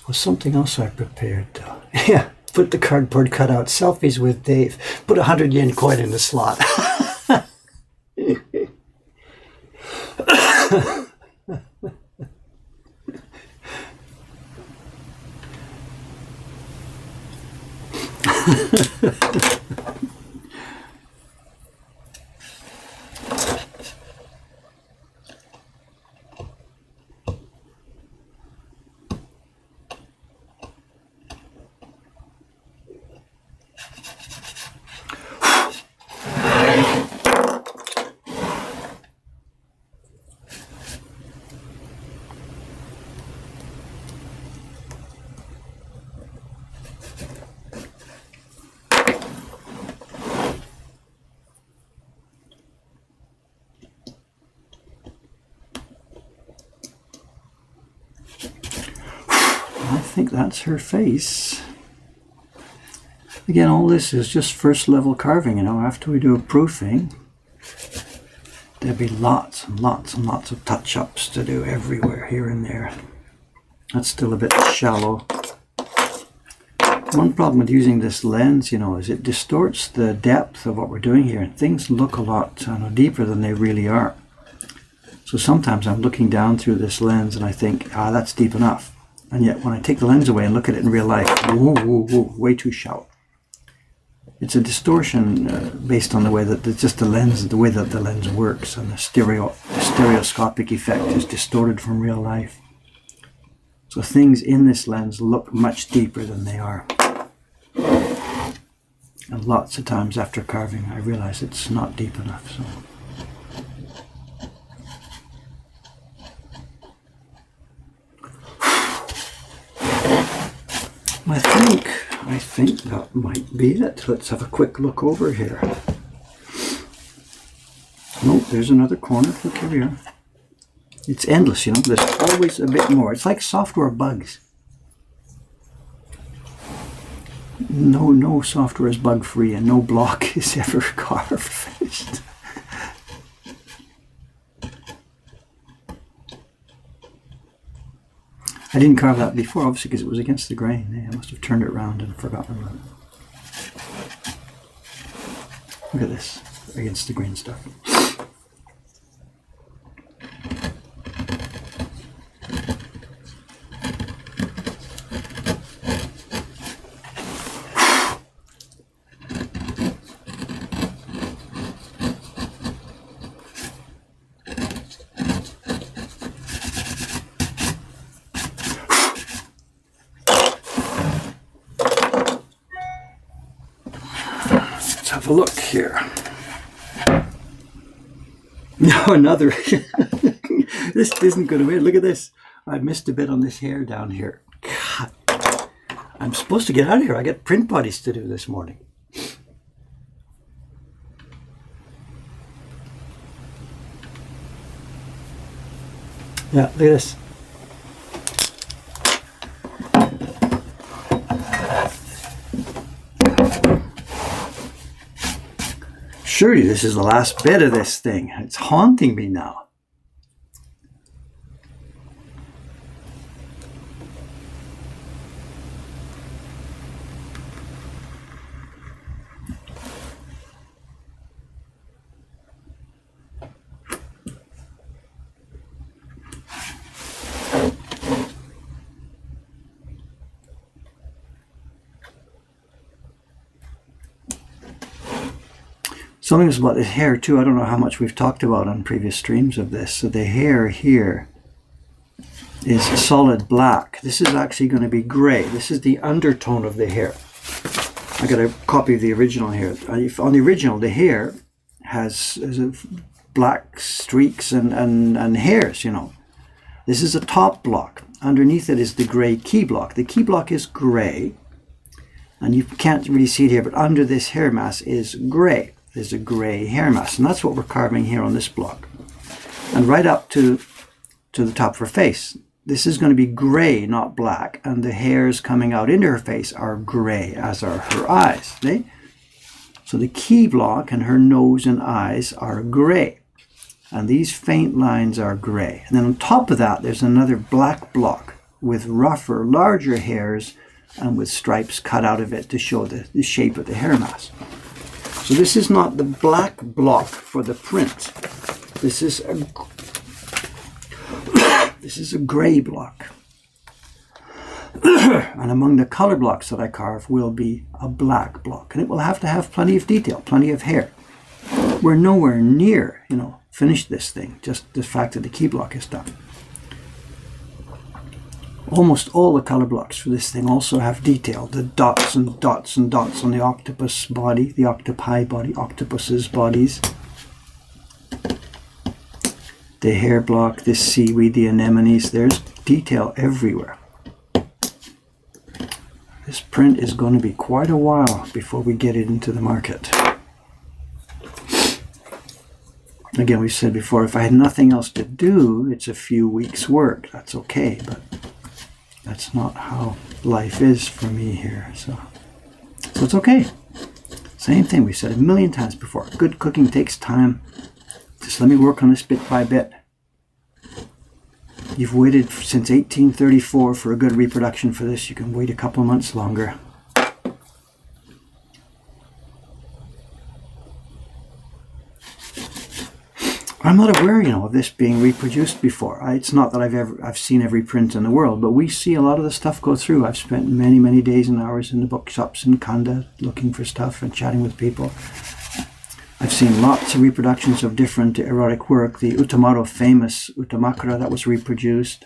Was something else I prepared. Yeah, put the cardboard cutout. Selfies with Dave. Put 100 yen coin in the slot. I think that's her face. Again, all this is just first level carving, you know. After we do a proofing, there'll be lots and lots and lots of touch-ups to do everywhere, here and there. That's still a bit shallow. One problem with using this lens, you know, is it distorts the depth of what we're doing here, and things look a lot deeper than they really are. So sometimes I'm looking down through this lens and I think, that's deep enough. And yet when I take the lens away and look at it in real life, whoa, whoa, whoa, way too shallow. It's a distortion based on the way that it's just the lens, the way that the lens works, and the stereoscopic effect is distorted from real life. So things in this lens look much deeper than they are. And lots of times after carving, I realize it's not deep enough. So. I think that might be it. Let's have a quick look over here. Nope, there's another corner. Look here. It's endless, you know. There's always a bit more. It's like software bugs. No software is bug-free, and no block is ever carved finished. I didn't carve that before, obviously, because it was against the grain. I must have turned it around and forgotten about it. Look at this, against the grain stuff. Have a look here. No, another. This isn't going to win. Look at this. I missed a bit on this hair down here. God. I'm supposed to get out of here. I got print bodies to do this morning. Yeah, look at this. Surely this is the last bit of this thing. It's haunting me now. Something else about the hair too. I don't know how much we've talked about on previous streams of this. So the hair here is solid black. This is actually going to be gray. This is the undertone of the hair. I got a copy of the original here. On the original, the hair has black streaks and hairs, you know. This is a top block. Underneath it is the gray key block. The key block is gray, and you can't really see it here, but under this hair mass is gray. There's a gray hair mass, and that's what we're carving here on this block. And right up to the top of her face. This is going to be gray, not black, and the hairs coming out into her face are gray, as are her eyes. See? So the key block and her nose and eyes are gray. And these faint lines are gray. And then on top of that, there's another black block with rougher, larger hairs and with stripes cut out of it to show the shape of the hair mass. So this is not the black block for the print. This is a gray block. And among the color blocks that I carve will be a black block. And it will have to have plenty of detail, plenty of hair. We're nowhere near, finished this thing. Just the fact that the key block is done. Almost all the color blocks for this thing also have detail. The dots and dots and dots on the octopus body, the octopi body, octopus's bodies. The hair block, the seaweed, the anemones, there's detail everywhere. This print is going to be quite a while before we get it into the market. Again, we've said before, if I had nothing else to do, it's a few weeks' work. That's okay, but that's not how life is for me here. So it's okay. Same thing we've said a million times before. Good cooking takes time. Just let me work on this bit by bit. You've waited since 1834 for a good reproduction for this. You can wait a couple of months longer. I'm not aware, of this being reproduced before. It's not that I've seen every print in the world, but we see a lot of the stuff go through. I've spent many, many days and hours in the bookshops in Kanda looking for stuff and chatting with people. I've seen lots of reproductions of different erotic work. The Utamaro famous Utamakura that was reproduced.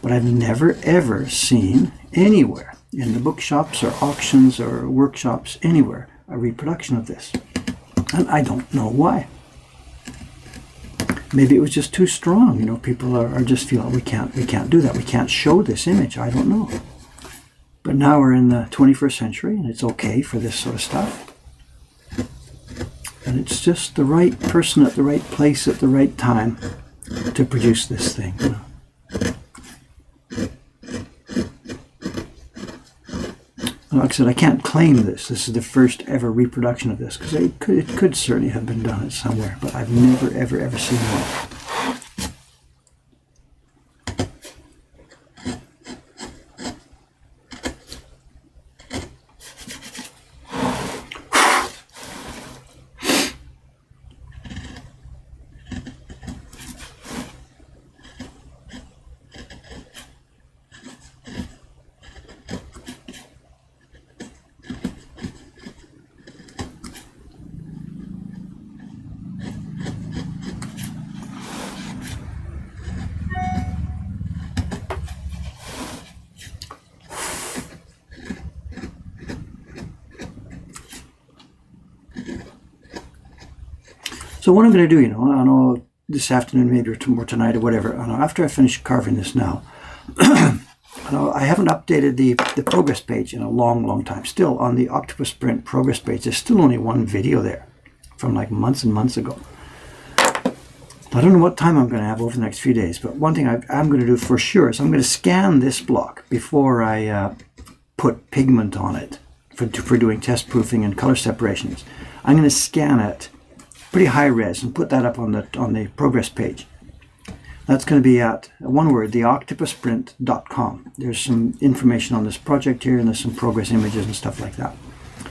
But I've never ever seen anywhere in the bookshops or auctions or workshops anywhere a reproduction of this. And I don't know why. Maybe it was just too strong. People are just feeling we can't do that. We can't show this image. I don't know. But now we're in the 21st century and it's okay for this sort of stuff. And it's just the right person at the right place at the right time to produce this thing. Like I said, I can't claim this. This is the first ever reproduction of this because it could certainly have been done somewhere, but I've never, ever, ever seen one. So what I'm going to do, I know this afternoon maybe or tonight or whatever, after I finish carving this now, I haven't updated the progress page in a long, long time. Still on the Octopus Print progress page, there's still only one video there from like months and months ago. I don't know what time I'm going to have over the next few days, but one thing I'm going to do for sure is I'm going to scan this block before I put pigment on it for doing test proofing and color separations. I'm going to scan it pretty high res and put that up on the progress page. That's going to be at, one word, theoctopusprint.com. There's some information on this project here and there's some progress images and stuff like that.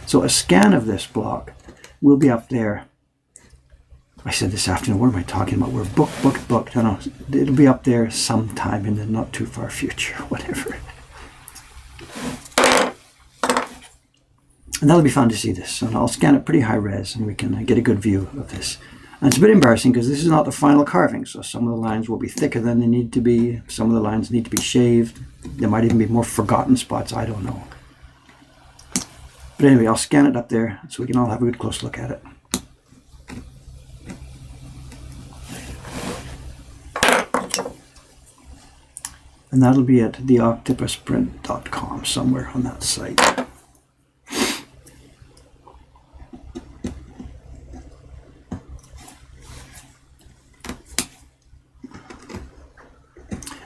So a scan of this block will be up there. I said this afternoon, what am I talking about? We're booked. I don't know. It'll be up there sometime in the not too far future, whatever. And that'll be fun to see this. And I'll scan it pretty high res and we can get a good view of this. And it's a bit embarrassing because this is not the final carving. So some of the lines will be thicker than they need to be. Some of the lines need to be shaved. There might even be more forgotten spots. I don't know. But anyway, I'll scan it up there so we can all have a good close look at it. And that'll be at theoctopusprint.com somewhere on that site.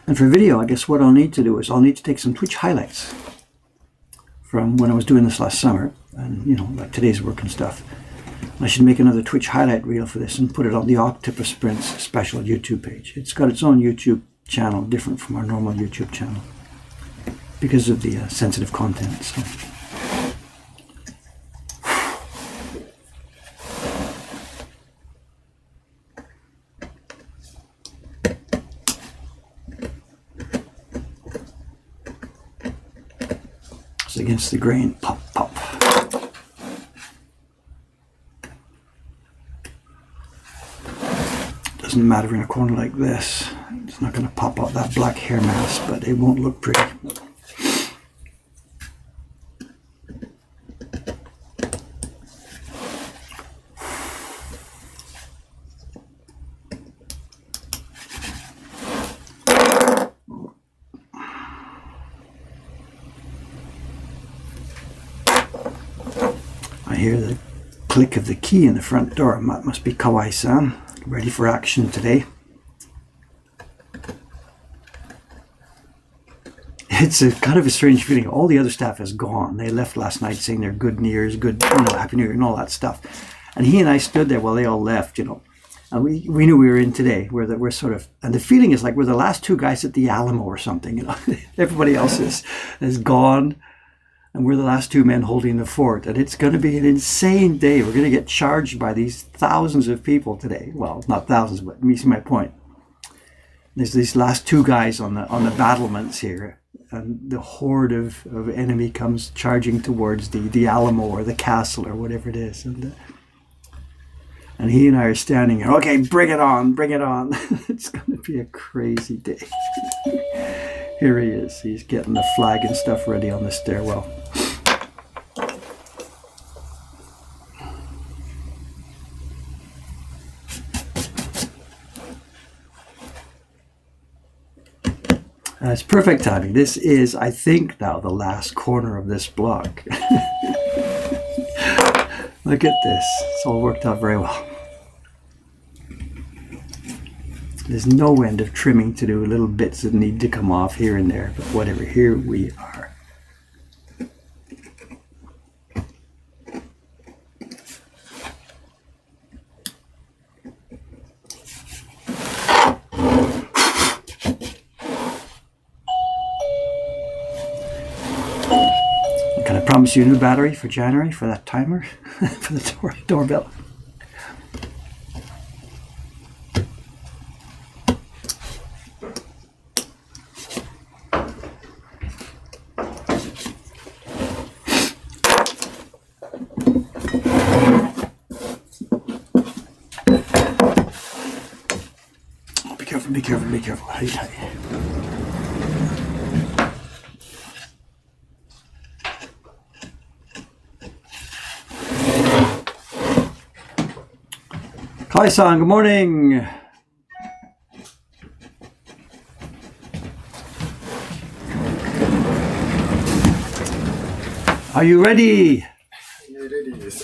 And for video, I guess what I'll need to do is I'll need to take some Twitch highlights from when I was doing this last summer, and like today's work and stuff. I should make another Twitch highlight reel for this and put it on the Octopus Prince special YouTube page. It's got its own YouTube channel, different from our normal YouTube channel, because of the sensitive content. So. It's against the grain. Pop, pop. Doesn't matter in a corner like this. It's not going to pop out that black hair mass, but it won't look pretty. I hear the click of the key in the front door. That must be Kawai-san. Ready for action today. It's a kind of a strange feeling. All the other staff is gone. They left last night saying they're good New Year's, good, Happy New Year and all that stuff. And he and I stood there while they all left, and we knew we were in today. We're sort of, and the feeling is like we're the last two guys at the Alamo or something. Everybody else is gone. And we're the last two men holding the fort. And it's going to be an insane day. We're going to get charged by these thousands of people today. Well, not thousands, but you see my point. There's these last two guys on the battlements here. And the horde of enemy comes charging towards the Alamo or the castle or whatever it is. And he and I are standing here. Okay, bring it on, bring it on. It's going to be a crazy day. Here he is. He's getting the flag and stuff ready on the stairwell. It's perfect timing. This is, I think, now the last corner of this block. Look at this. It's all worked out very well. There's no end of trimming to do, little bits that need to come off here and there, but whatever, here we are. Can I promise you a new battery for January for that timer, for the doorbell? Be careful, be careful. Hey, hey. Kai-san, good morning. Are you ready?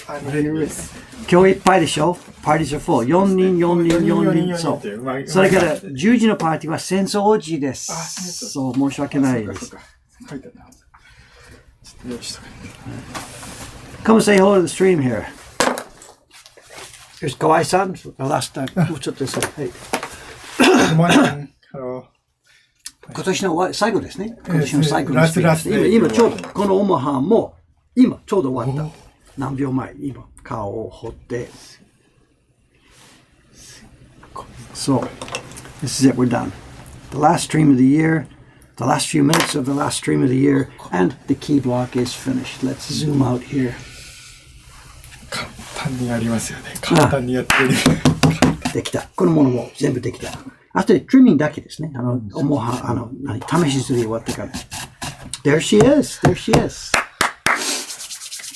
I'm ready. 今日いっぱいでしょ? Parties are full. 4人、4人、4人。そう。それから10時のパーティーは戦争王子です。そう、申し訳ないです。Come say hello to the stream here. Here's Kawai-san. The last time. もうちょっとですね。はい。今年の最後ですね。今年の最後のスピーチです。今ちょうど、このオマハンも、今ちょうど終わった。何秒前、今、顔を掘って。So, this is it, we're done. The last stream of the year, the last few minutes of the last stream of the year, and the key block is finished. Let's zoom out here. 簡単にやりますよね。簡単にやってる。できた。このものも全部できた。あとでトリミングだけですね。試し刷り終わってから。There she is. There she is.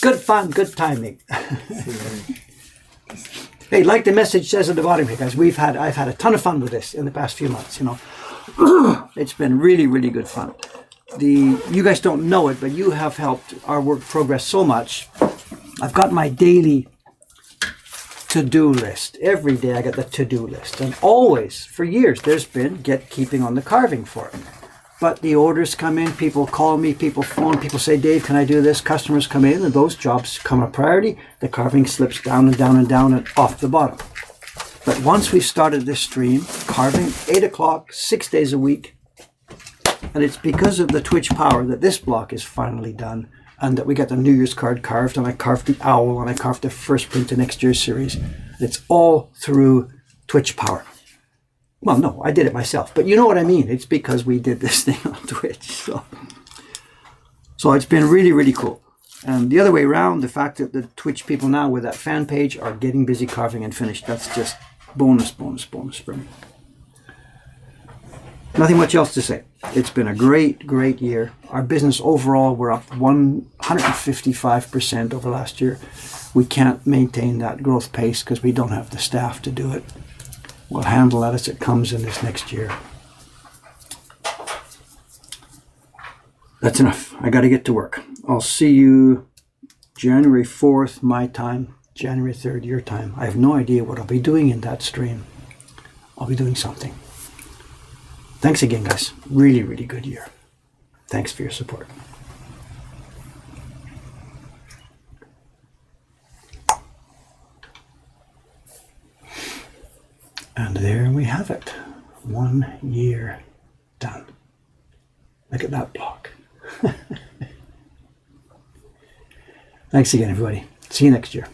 Good fun, good timing. Hey, like the message says at the bottom here, guys, I've had a ton of fun with this in the past few months, It's been really, really good fun. You guys don't know it, but you have helped our work progress so much. I've got my daily to-do list. Every day I get the to-do list. And always, for years, there's been keeping on the carving for it. But the orders come in, people call me, people phone, people say, Dave, can I do this? Customers come in and those jobs come a priority. The carving slips down and down and down and off the bottom. But once we started this stream, carving 8 o'clock, 6 days a week, and it's because of the Twitch power that this block is finally done and that we got the New Year's card carved and I carved the owl and I carved the first print of next year's series. It's all through Twitch power. Well, no, I did it myself, but you know what I mean. It's because we did this thing on Twitch. So it's been really, really cool. And the other way around, the fact that the Twitch people now with that fan page are getting busy carving and finished, that's just bonus, bonus, bonus for me. Nothing much else to say. It's been a great, great year. Our business overall, we're up 155% over last year. We can't maintain that growth pace because we don't have the staff to do it. We'll handle that as it comes in this next year. That's enough. I got to get to work. I'll see you January 4th, my time, January 3rd, your time. I have no idea what I'll be doing in that stream. I'll be doing something. Thanks again, guys. Really, really good year. Thanks for your support. And there we have it. 1 year done. Look at that block. Thanks again, everybody. See you next year.